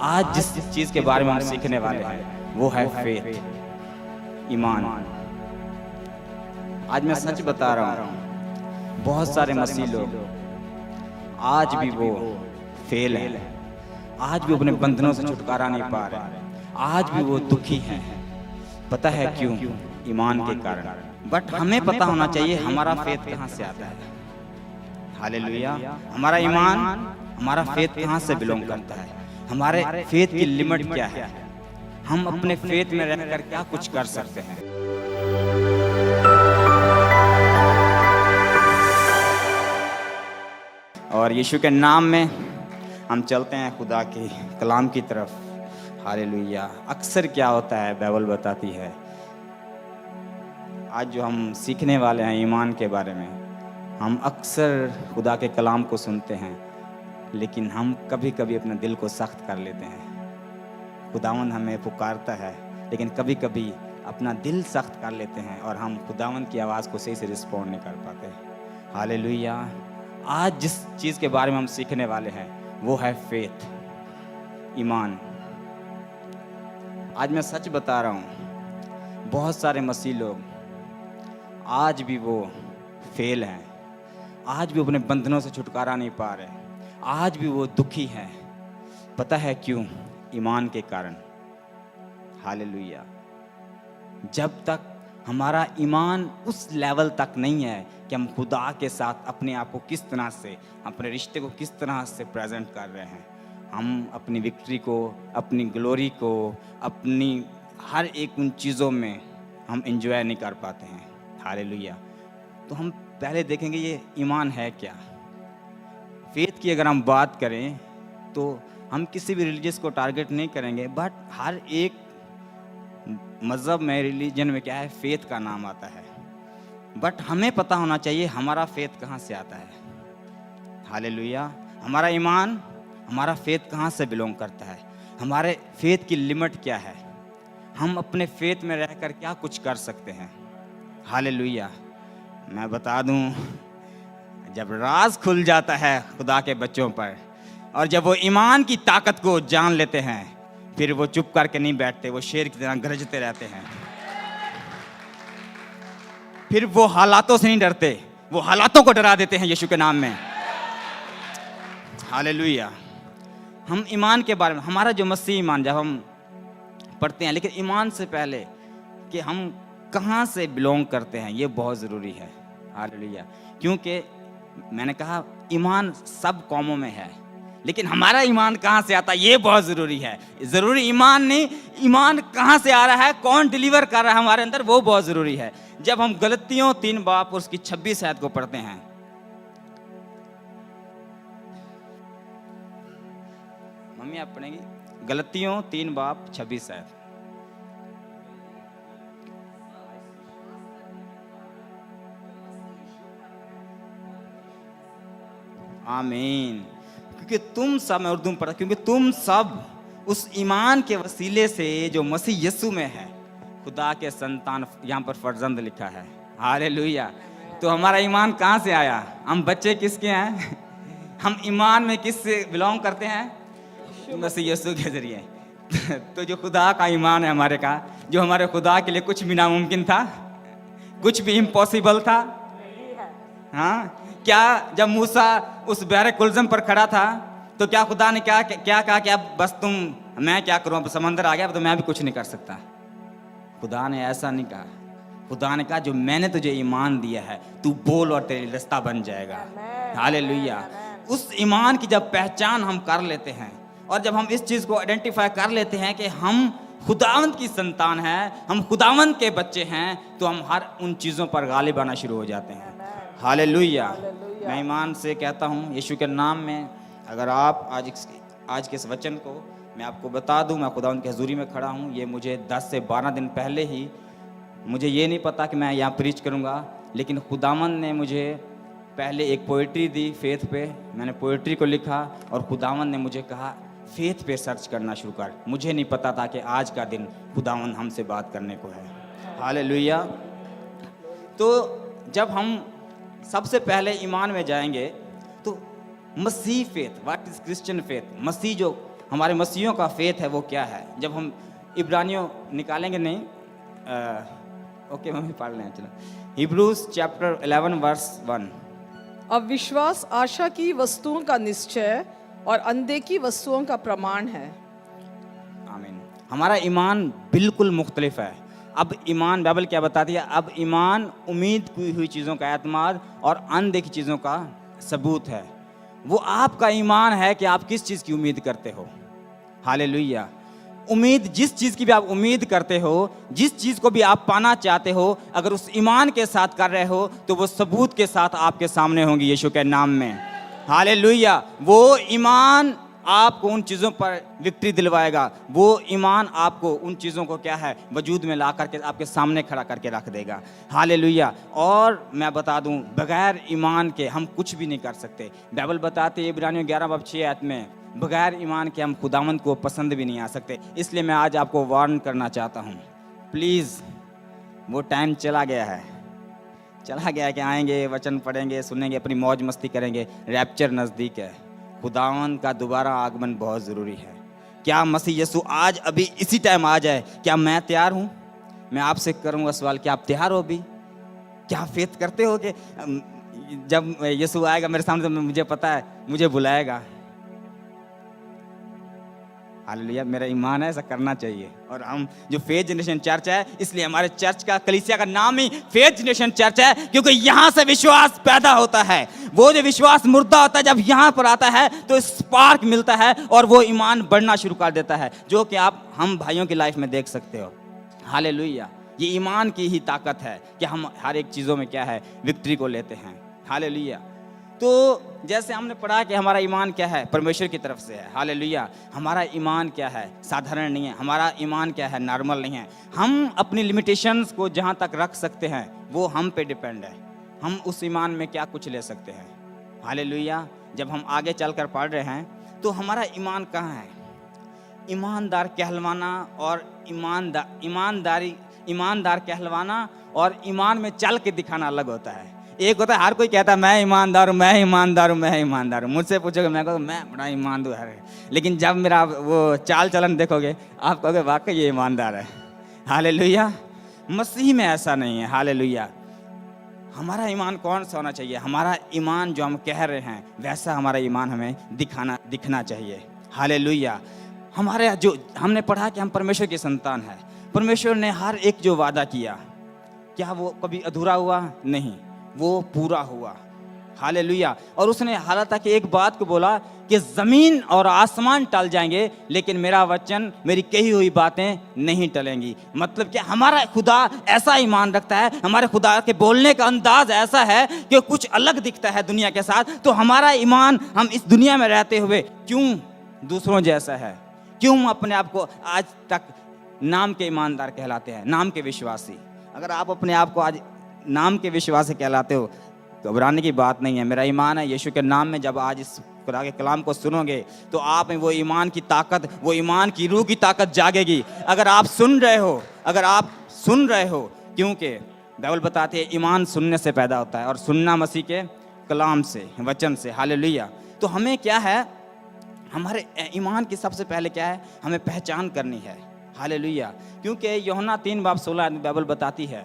आज जिस चीज के बारे में हम सीखने वाले हैं वो है फेथ, ईमान। आज मैं सच बता रहा हूँ, बहुत सारे मसीह लोग आज भी वो फेल हैं, आज भी अपने बंधनों से छुटकारा नहीं पा रहे, आज भी वो दुखी हैं। पता है क्यों? ईमान के कारण। बट हमें पता होना चाहिए हमारा फेथ कहाँ से आता है। हालेलुया। हमारा ईमान, हमारा फेथ कहाँ से बिलोंग करता है, हमारे फेथ की लिमिट क्या है, हम अपने फेथ में रहकर क्या कुछ कर सकते हैं। और यीशु के नाम में हम चलते हैं खुदा के कलाम की तरफ। हालेलुया। अक्सर क्या होता है, बाइबल बताती है, आज जो हम सीखने वाले हैं ईमान के बारे में, हम अक्सर खुदा के कलाम को सुनते हैं, लेकिन हम कभी कभी अपने दिल को सख्त कर लेते हैं। खुदावंद हमें पुकारता है, लेकिन कभी कभी अपना दिल सख्त कर लेते हैं और हम खुदावंद की आवाज़ को सही से रिस्पॉन्ड नहीं कर पाते। हालेलुया। आज जिस चीज़ के बारे में हम सीखने वाले हैं वो है फेथ, ईमान। आज मैं सच बता रहा हूँ, बहुत सारे मसीह लोग आज भी वो फेल हैं, आज भी अपने बंधनों से छुटकारा नहीं पा रहे, आज भी वो दुखी हैं। पता है क्यों? ईमान के कारण। हालेलुया। जब तक हमारा ईमान उस लेवल तक नहीं है कि हम खुदा के साथ अपने आप को किस तरह से, अपने रिश्ते को किस तरह से प्रेजेंट कर रहे हैं, हम अपनी विक्ट्री को, अपनी ग्लोरी को, अपनी हर एक उन चीज़ों में हम एंजॉय नहीं कर पाते हैं। हालेलुया। तो हम पहले देखेंगे ये ईमान है क्या। फेथ की अगर हम बात करें तो हम किसी भी रिलीजियस को टारगेट नहीं करेंगे, बट हर एक मज़हब में, रिलीजन में क्या है, फेथ का नाम आता है। बट हमें पता होना चाहिए हमारा फेथ कहाँ से आता है। हालेलुया। हमारा ईमान, हमारा फेथ कहाँ से बिलोंग करता है, हमारे फेथ की लिमिट क्या है, हम अपने फेथ में रहकर क्या कुछ कर सकते हैं। हालेलुया। मैं बता दूं, जब राज खुल जाता है खुदा के बच्चों पर, और जब वो ईमान की ताकत को जान लेते हैं, फिर वो चुप करके नहीं बैठते, वो शेर की तरह गरजते रहते हैं। फिर वो हालातों से नहीं डरते, वो हालातों को डरा देते हैं यीशु के नाम में। हालेलुया। हम ईमान के बारे में, हमारा जो मसीह ईमान जब हम पढ़ते हैं, लेकिन ईमान से पहले कि हम कहाँ से बिलोंग करते हैं ये बहुत ज़रूरी है। हालेलुया। क्योंकि मैंने कहा ईमान सब कौमों में है, लेकिन हमारा ईमान कहाँ से आता है ये बहुत ज़रूरी है। ज़रूरी ईमान नहीं, ईमान कहाँ से आ रहा है, कौन डिलीवर कर रहा है हमारे अंदर, वो बहुत ज़रूरी है। जब हम गलतियों 3 बाब और उसकी 26 आयत को पढ़ते हैं, मम्मी आप पढ़ेंगी, गलतियों 3 बाब 26 आयत। आमीन। क्योंकि तुम सब, मैं उर्दू में पढ़ा, क्योंकि तुम सब उस ईमान के वसीले से जो मसीह यीशु में है खुदा के संतान, यहाँ पर फर्जंद लिखा है। हालेलुया। तो हमारा ईमान कहाँ से आया? हम बच्चे किसके हैं? हम ईमान में किस से बिलोंग करते हैं? मसीह यीशु के जरिए। तो जो खुदा का ईमान है हमारे का, जो हमारे खुदा के लिए कुछ भी नामुमकिन था, कुछ भी इम्पॉसिबल था। हाँ, क्या जब मूसा उस बहरे कुलज़म पर खड़ा था तो क्या खुदा ने क्या कहा कि अब बस तुम, मैं क्या करूं, अब समंदर आ गया तो मैं भी कुछ नहीं कर सकता? खुदा ने ऐसा नहीं कहा। खुदा ने कहा जो मैंने तुझे ईमान दिया है तू बोल और तेरी रास्ता बन जाएगा। हालेलुया। उस ईमान की जब पहचान हम कर लेते हैं और जब हम इस चीज़ को आइडेंटिफाई कर लेते हैं कि हम खुदावंद की संतान हैं, हम खुदावंद के बच्चे हैं, तो हम हर उन चीज़ों पर गालिब आना शुरू हो जाते हैं। हालेलुया। मैं ईमान से कहता हूँ यीशु के नाम में, अगर आप आज के इस वचन को मैं आपको बता दूँ, मैं खुदावंद की हजूरी में खड़ा हूँ। ये मुझे 10 से 12 दिन पहले ही, मुझे ये नहीं पता कि मैं यहाँ प्रीच करूँगा, लेकिन खुदावंद ने मुझे पहले एक पोइट्री दी फेथ पे। मैंने पोइट्री को लिखा और खुदावंद ने मुझे कहा फेथ पे सर्च करना शुरू कर। मुझे नहीं पता था कि आज का दिन खुदावंद हमसे बात करने को है। हालेलुया। तो जब हम सबसे पहले ईमान में जाएंगे तो मसीह faith, what is Christian faith, मसीह जो हमारे मसीहों का फेथ है वो क्या है। जब हम इब्रानियों निकालेंगे नहीं, ओके मम्मी पढ़ लें, चलो। Hebrews chapter 11 verse 1। अब विश्वास आशा की वस्तुओं का निश्चय और अनदेखी वस्तुओं का प्रमाण है। आमीन। हमारा ईमान बिल्कुल मुख्तलिफ है। अब ईमान, बाइबल क्या बताती है, अब ईमान उम्मीद की हुई चीज़ों का एतमाद और अनदेखी चीज़ों का सबूत है। वो आपका ईमान है कि आप किस चीज़ की उम्मीद करते हो। हालेलुया। उम्मीद, जिस चीज़ की भी आप उम्मीद करते हो, जिस चीज़ को भी आप पाना चाहते हो, अगर उस ईमान के साथ कर रहे हो तो वो सबूत के साथ आपके सामने होंगी यीशु के नाम में। हालेलुया। वो ईमान आपको उन चीज़ों पर विक्ट्री दिलवाएगा। वो ईमान आपको उन चीज़ों को क्या है, वजूद में ला करके आपके सामने खड़ा करके रख देगा। हालेलुया। और मैं बता दूं, बगैर ईमान के हम कुछ भी नहीं कर सकते। बाइबल बताती है इब्रानियों 11 बाब 6 आयत में, बगैर ईमान के हम खुदावंद को पसंद भी नहीं आ सकते। इसलिए मैं आज आपको वार्न करना चाहता हूँ, प्लीज़, वो टाइम चला गया है कि आएंगे, वचन पढ़ेंगे, सुनेंगे, अपनी मौज मस्ती करेंगे। रैप्चर नज़दीक है। खुदावंद का दोबारा आगमन बहुत ज़रूरी है। क्या मसीह यीशु आज अभी इसी टाइम आ जाए? क्या मैं तैयार हूँ? मैं आपसे करूँगा सवाल, क्या आप तैयार हो अभी? क्या फेथ करते हो कि जब यीशु आएगा मेरे सामने तो मुझे पता है मुझे बुलाएगा? हालेलुया। मेरा ईमान है ऐसा करना चाहिए। और हम जो फेथ जनरेशन चर्च है, इसलिए हमारे चर्च का, कलीसिया का नाम ही फेथ जनरेशन चर्च है, क्योंकि यहाँ से विश्वास पैदा होता है। वो जो विश्वास मुर्दा होता है, जब यहाँ पर आता है तो स्पार्क मिलता है और वो ईमान बढ़ना शुरू कर देता है, जो कि आप हम भाइयों की लाइफ में देख सकते हो। हालेलुया। ये ईमान की ही ताकत है कि हम हर एक चीज़ों में क्या है, विक्ट्री को लेते हैं। हालेलुया। तो जैसे हमने पढ़ा कि हमारा ईमान क्या है, परमेश्वर की तरफ से है। हालेलुया। हमारा ईमान क्या है, साधारण नहीं है। हमारा ईमान क्या है, नॉर्मल नहीं है। हम अपनी लिमिटेशंस को जहाँ तक रख सकते हैं वो हम पे डिपेंड है। हम उस ईमान में क्या कुछ ले सकते हैं। हालेलुया। जब हम आगे चलकर पढ़ रहे हैं तो हमारा ईमान कहाँ है? ईमानदार कहलवाना और ईमानदार कहलवाना और ईमान में चल के दिखाना अलग होता है। एक होता है हर कोई कहता है मैं ईमानदार हूँ, मैं ईमानदार हूँ, मैं ईमानदार हूँ। मुझसे पूछोगे मैं कहूँगा मैं बड़ा ईमानदार है, लेकिन जब मेरा वो चाल चलन देखोगे आप कहोगे वाकई ये ईमानदार है। हालेलुया। मसीह में ऐसा नहीं है। हालेलुया। हमारा ईमान कौन सा होना चाहिए? हमारा ईमान जो हम कह रहे हैं वैसा हमारा ईमान हमें दिखना चाहिए। हालेलुया। हमारे जो हमने पढ़ा कि हम परमेश्वर की संतान है। परमेश्वर ने हर एक जो वादा किया, क्या वो कभी अधूरा हुआ? नहीं, वो पूरा हुआ। हालेलुया। और उसने हालात तक एक बात को बोला कि जमीन और आसमान टल जाएंगे लेकिन मेरा वचन, मेरी कही हुई बातें नहीं टलेंगी। मतलब कि हमारा खुदा ऐसा ईमान रखता है, हमारे खुदा के बोलने का अंदाज ऐसा है कि कुछ अलग दिखता है दुनिया के साथ। तो हमारा ईमान, हम इस दुनिया में रहते हुए क्यों दूसरों जैसा है? क्यों हम अपने आप को आज तक नाम के ईमानदार कहलाते हैं, नाम के विश्वासी? अगर आप अपने आप को आज नाम के विश्वासी कहलाते हो, घबराने की बात नहीं है। मेरा ईमान है यीशु के नाम में जब आज इस खुदा के कलाम को सुनोगे तो आप में वो ईमान की ताकत, वो ईमान की रूह की ताकत जागेगी। अगर आप सुन रहे हो, क्योंकि बाइबल बताती है ईमान सुनने से पैदा होता है और सुनना मसीह के कलाम से, वचन से। हालेलुया। तो हमें क्या है, हमारे ईमान की सबसे पहले क्या है, हमें पहचान करनी है। हालेलुया। क्योंकि यूहन्ना 3 बाब 16 बाइबल बताती है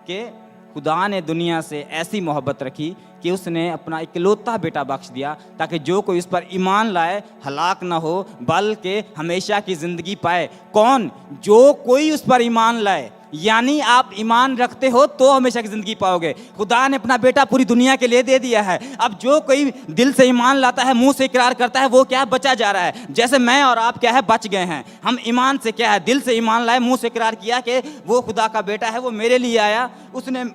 कि खुदा ने दुनिया से ऐसी मोहब्बत रखी कि उसने अपना इकलौता बेटा बख्श दिया ताकि जो कोई उस पर ईमान लाए हलाक ना हो बल्कि हमेशा की ज़िंदगी पाए। कौन? जो कोई उस पर ईमान लाए। यानी आप ईमान रखते हो तो हमेशा की ज़िंदगी पाओगे। खुदा ने अपना बेटा पूरी दुनिया के लिए दे दिया है। अब जो कोई दिल से ईमान लाता है, मुंह से इकरार करता है, वो क्या है, बचा जा रहा है। जैसे मैं और आप क्या है, बच गए हैं। हम ईमान से क्या है, दिल से ईमान लाए, मुंह से इकरार किया कि वो खुदा का बेटा है, वो मेरे लिए आया,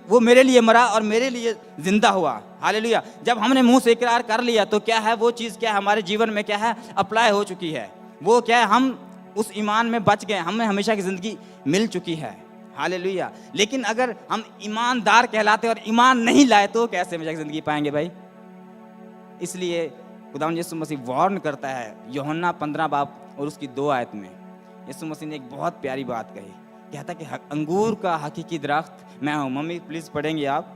वो मेरे लिए मरा और मेरे लिए जिंदा हुआ। हालेलुया। जब हमने मुंह से इकरार कर लिया तो क्या है, वो चीज़ क्या है, हमारे जीवन में क्या है, अप्लाई हो चुकी है। वो क्या है, हम उस ईमान में बच गए, हमें हमेशा की ज़िंदगी मिल चुकी है। हालेलुया। लेकिन अगर हम ईमानदार कहलाते और ईमान नहीं लाए तो कैसे हमेशा की ज़िंदगी पाएंगे भाई? इसलिए खुदावंद यीशु मसीह वार्न करता है यूहन्ना 15 बाब और उसकी 2 आयत में। यीशु मसीह ने एक बहुत प्यारी बात कही, कहता कि अंगूर का हकीकी दरख्त मैं हूँ। मम्मी प्लीज़ पढ़ेंगे आप,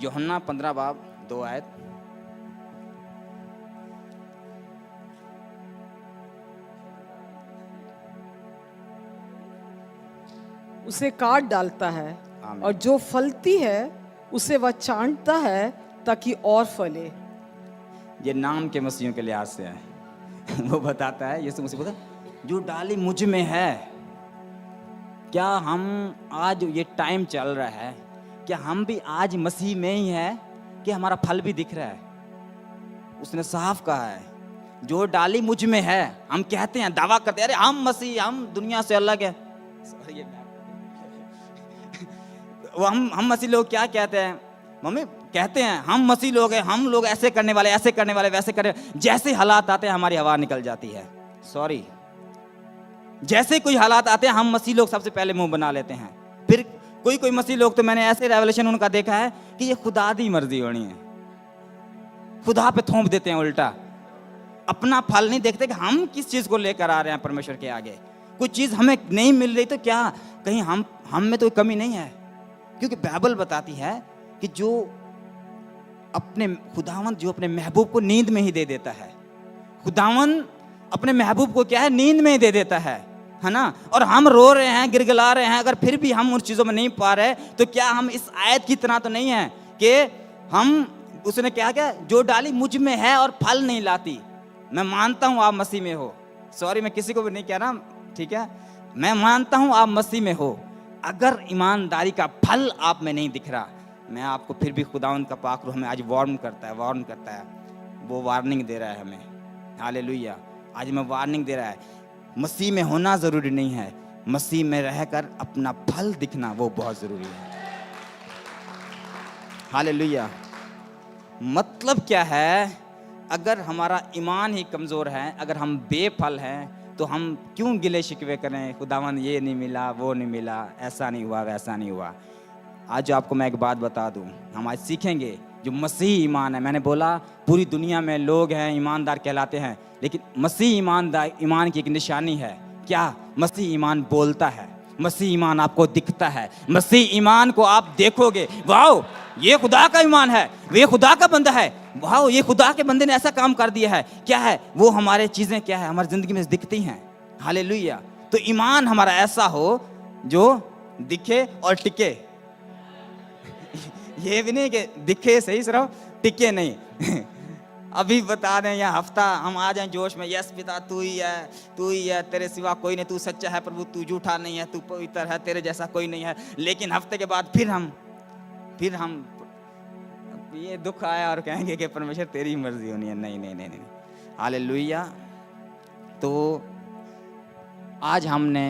यूहन्ना 15 बाब 2 आयत। उसे काट डालता है आमीन। और जो फलती है उसे वह चाटता है ताकि और फले। ये नाम के मसीहों के लिहाज से है। वो बताता है, यीशु मसीह बोलता है, जो डाली मुझ में है। क्या हम आज ये टाइम चल रहा है, क्या हम भी आज मसीह में ही है कि हमारा फल भी दिख रहा है? उसने साफ कहा है, जो डाली मुझ में है। हम कहते हैं, दावा करते हैं, अरे हम मसीह, हम दुनिया से अलग है। Sorry, ये वो हम मसीह लोग क्या कहते हैं, मम्मी कहते हैं हम मसीह लोग हैं, हम लोग ऐसे करने वाले, ऐसे करने वाले, वैसे करने, जैसे हालात आते हैं हमारी हवा निकल जाती है। सॉरी, जैसे कोई हालात आते हैं हम मसीह लोग सबसे पहले मुंह बना लेते हैं। फिर कोई मसीह लोग तो मैंने ऐसे रेवलेशन उनका देखा है कि ये खुदा दी मर्जी होनी है, खुदा पे थोप देते हैं उल्टा। अपना फल नहीं देखते कि हम किस चीज को लेकर आ रहे हैं परमेश्वर के आगे। कोई चीज हमें नहीं मिल रही तो क्या कहीं हम में तो कमी नहीं है? क्योंकि बाइबल बताती है कि जो अपने खुदावन जो अपने महबूब को नींद में ही दे देता है, खुदावन अपने महबूब को क्या है, नींद में ही दे देता है ना। और हम रो रहे हैं, गिड़गिड़ा रहे हैं, अगर फिर भी हम उन चीजों में नहीं पा रहे तो क्या हम इस आयत की तरह तो नहीं है कि हम, उसने क्या जो डाली मुझ में है और फल नहीं लाती। मैं मानता हूं आप मसीह में हो, सॉरी मैं किसी को भी नहीं कह रहा, ठीक है, मैं मानता हूं आप मसीह में हो। अगर ईमानदारी का फल आप में नहीं दिख रहा, मैं आपको फिर भी खुदावंद का पाक रूह हमें आज वार्न करता है, वो वार्निंग दे रहा है हमें। हालेलुया, आज मैं वार्निंग दे रहा है। मसीह में होना जरूरी नहीं है, मसीह में रहकर अपना फल दिखना वो बहुत जरूरी है। हालेलुया। मतलब क्या है, अगर हमारा ईमान ही कमजोर है, अगर हम बेफल हैं, तो हम क्यों गिले शिकवे करें, खुदावंद ये नहीं मिला, वो नहीं मिला, ऐसा नहीं हुआ, वैसा नहीं हुआ। आज आपको मैं एक बात बता दूं, हम आज सीखेंगे जो मसीह ईमान है। मैंने बोला पूरी दुनिया में लोग हैं ईमानदार कहलाते हैं, लेकिन मसीह ईमान की एक निशानी है। क्या? मसीह ईमान बोलता है, मसीह ईमान आपको दिखता है, मसीह ईमान को आप देखोगे, वाओ ये खुदा का ईमान है, ये खुदा का बंदा है, वाओ ये खुदा के बंदे ने ऐसा काम कर दिया है। क्या है वो? हमारे चीजें क्या है हमारी जिंदगी में दिखती हैं। हालेलुया। तो ईमान हमारा ऐसा हो जो दिखे और टिके। ये भी नहीं कि दिखे सही सिर्फ, टिके नहीं। अभी बता दें या हफ्ता हम आ जाएं जोश में, यस पिता तू ही है, तेरे सिवा कोई नहीं, तू सच्चा है प्रभु, तू झूठा नहीं है, तू पवित्र है, तेरे जैसा कोई नहीं है। लेकिन हफ्ते के बाद फिर हम ये दुख आया और कहेंगे कि परमेश्वर तेरी मर्जी होनी है। नहीं। हालेलुया। तो आज हमने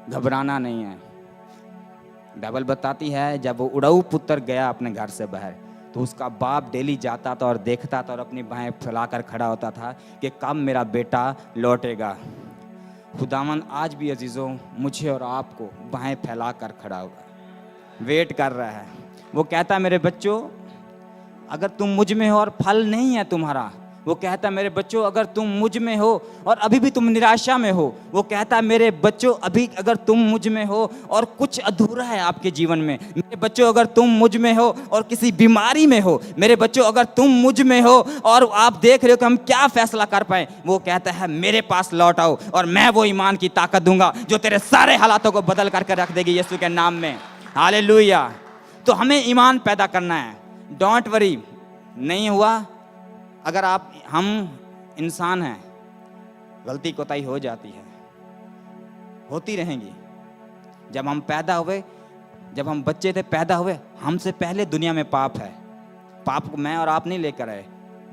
घबराना नहीं है। बाइबल बताती है जब वो उड़ाऊ पुत्र गया अपने घर से बाहर, तो उसका बाप डेली जाता था और देखता था और अपनी बाहें फैलाकर खड़ा होता था कि कब मेरा बेटा लौटेगा। खुदावन आज भी अजीजों मुझे और आपको बाहें फैलाकर खड़ा होगा, वेट कर रहा है। वो कहता है मेरे बच्चों अगर तुम मुझ में हो और फल नहीं है तुम्हारा, वो कहता है मेरे बच्चों अगर तुम मुझ में हो और अभी भी तुम निराशा में हो, वो कहता है मेरे बच्चों अभी अगर तुम मुझ में हो और कुछ अधूरा है आपके जीवन में, मेरे बच्चों अगर तुम मुझ में हो और किसी बीमारी में हो, मेरे बच्चों अगर तुम मुझ में हो और आप देख रहे हो कि हम क्या फैसला कर पाए, वो कहता है मेरे पास लौट आओ और मैं वो ईमान की ताकत दूंगा जो तेरे सारे हालातों को बदल करके रख देगी यीशु के नाम में। हालेलुया। तो हमें ईमान पैदा करना है। डोंट वरी, नहीं हुआ, अगर हम इंसान हैं, गलती कोताही हो जाती है, होती रहेंगी। जब हम पैदा हुए, जब हम बच्चे थे पैदा हुए, हमसे पहले दुनिया में पाप है। पाप को मैं और आप नहीं लेकर आए,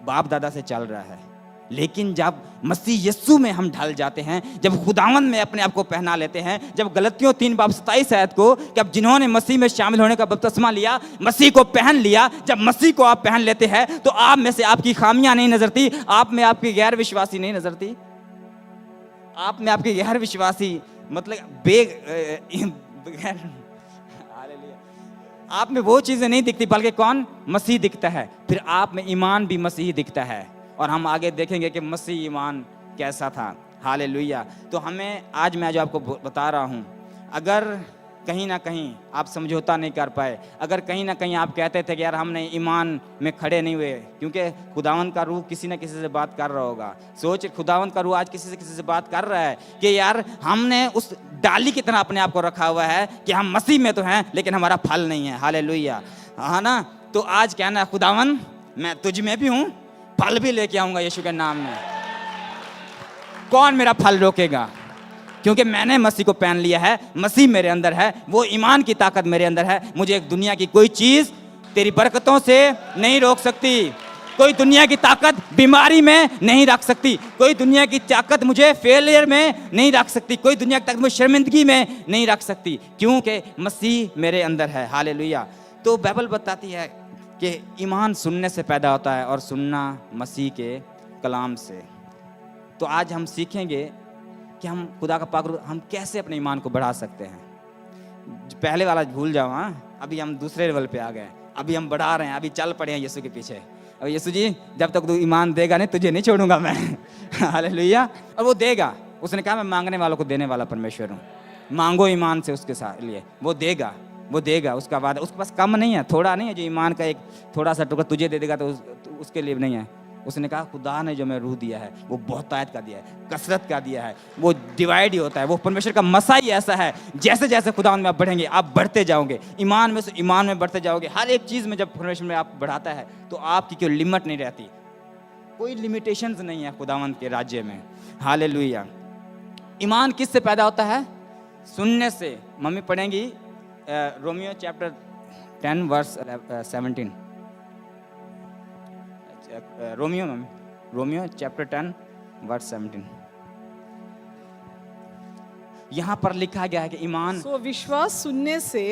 बाप दादा से चल रहा है। लेकिन जब मसीह यीशु में हम ढल जाते हैं, जब खुदावंद में अपने आप को पहना लेते हैं, जब गलतियों 3:27 आयत को कि अब जिन्होंने मसीह में शामिल होने का बपतिस्मा लिया, मसीह को पहन लिया, जब मसीह को आप पहन लेते हैं तो आप में से आपकी खामियां नहीं नजरती, आप में आपकी गैर विश्वासी नहीं नजरती, आप में आपकी गैर विश्वासी मतलब आप में वो चीजें नहीं दिखती, बल्कि कौन? मसीह दिखता है। फिर आप में ईमान भी मसीह दिखता है और हम आगे देखेंगे कि मसीह ईमान कैसा था। हालेलुया। तो हमें आज मैं जो आपको बता रहा हूं, अगर कहीं ना कहीं आप समझौता नहीं कर पाए, अगर कहीं ना कहीं आप कहते थे कि यार हमने ईमान में खड़े नहीं हुए, क्योंकि खुदावंद का रूह किसी ना किसी से बात कर रहा होगा। सोच, खुदावंद का रूह आज किसी से बात कर रहा है कि यार हमने उस डाली की तरह अपने आप को रखा हुआ है कि हम मसीह में तो हैं लेकिन हमारा फल नहीं है। हालेलुया, है ना। तो आज कहना है खुदावंद मैं तुझ में भी हूँ, फल भी लेके आऊँगा यीशु के नाम में। कौन मेरा फल रोकेगा? क्योंकि मैंने मसीह को पहन लिया है, मसीह मेरे अंदर है, वो ईमान की ताकत मेरे अंदर है। मुझे एक दुनिया की कोई चीज़ तेरी बरकतों से नहीं रोक सकती, कोई दुनिया की ताकत बीमारी में नहीं रख सकती, कोई दुनिया की ताकत मुझे फेलियर में नहीं रख सकती, कोई दुनिया की ताकत मुझे शर्मिंदगी में नहीं रख सकती, क्योंकि मसीह मेरे अंदर है। हालेलुया। तो बाइबल बताती है कि ईमान सुनने से पैदा होता है और सुनना मसीह के कलाम से। तो आज हम सीखेंगे कि हम खुदा का पाक हम कैसे अपने ईमान को बढ़ा सकते हैं। पहले वाला भूल जाओ, हाँ, अभी हम दूसरे लेवल पे आ गए, अभी हम बढ़ा रहे हैं, अभी चल पड़े हैं यीशु के पीछे। और यीशु जी जब तक तू ईमान देगा नहीं तुझे नहीं छोड़ूंगा मैं। हालेलुया। और वो देगा, उसने कहा मैं मांगने वालों को देने वाला परमेश्वर हूँ, मांगो ईमान से उसके साथ लिए, वो देगा, वो देगा। उसका वादा उसके पास कम नहीं है, थोड़ा नहीं है जो ईमान का एक थोड़ा सा टुकड़ा तुझे दे देगा तो उसके लिए नहीं है। उसने कहा खुदा ने जो मैं रूह दिया है वो बहुतायत का दिया है, कसरत का दिया है, वो डिवाइड ही होता है। वो परमेश्वर का मसा ही ऐसा है, जैसे जैसे खुदा में आप बढ़ेंगे आप बढ़ते जाओगे, ईमान में से ईमान में बढ़ते जाओगे। हर एक चीज़ में जब परमेश्वर में आप बढ़ाता है तो आपकी कोई लिमिट नहीं रहती, कोई लिमिटेशंस नहीं है खुदावंद के राज्य में। हालेलुया। ईमान किस से पैदा होता है? सुनने से। मम्मी पढ़ेंगी रोमियो चैप्टर 10 वर्स 17। रोमियो चैप्टर 10 वर्स 17। यहाँ पर लिखा गया है कि ईमान विश्वास सुनने से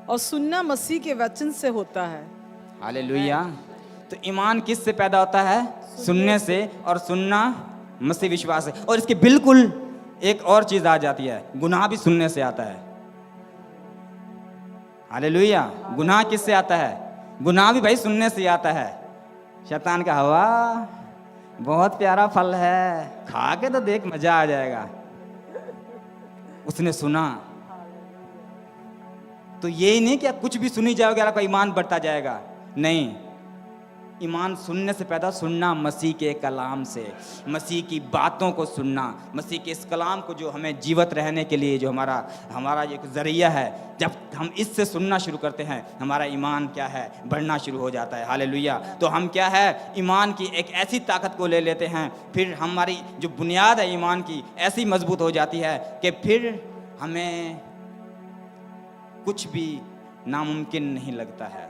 और सुनना मसीह के वचन से होता है। हालेलुया। तो ईमान किस से पैदा होता है? सुनने से, और सुनना मसीह विश्वास से। और इसके बिल्कुल एक और चीज आ जाती है, गुनाह भी सुनने से आता है। हालेलुया। गुनाह किससे आता है? गुनाह भी भाई सुनने से आता है। शैतान का हवा बहुत प्यारा फल है, खा के तो देख मजा आ जाएगा। उसने सुना तो यही नहीं कि आप कुछ भी सुनी जाओगे आपका ईमान बढ़ता जाएगा, नहीं। ईमान सुनने से पैदा, सुनना मसीह के कलाम से, मसीह की बातों को सुनना, मसीह के इस कलाम को जो हमें जीवित रहने के लिए जो हमारा एक जरिया है, जब हम इससे सुनना शुरू करते हैं हमारा ईमान क्या है? बढ़ना शुरू हो जाता है। हालेलुया। तो हम क्या है? ईमान की एक ऐसी ताकत को ले लेते हैं, फिर हमारी जो बुनियाद है ईमान की ऐसी मजबूत हो जाती है कि फिर हमें कुछ भी नामुमकिन नहीं लगता है।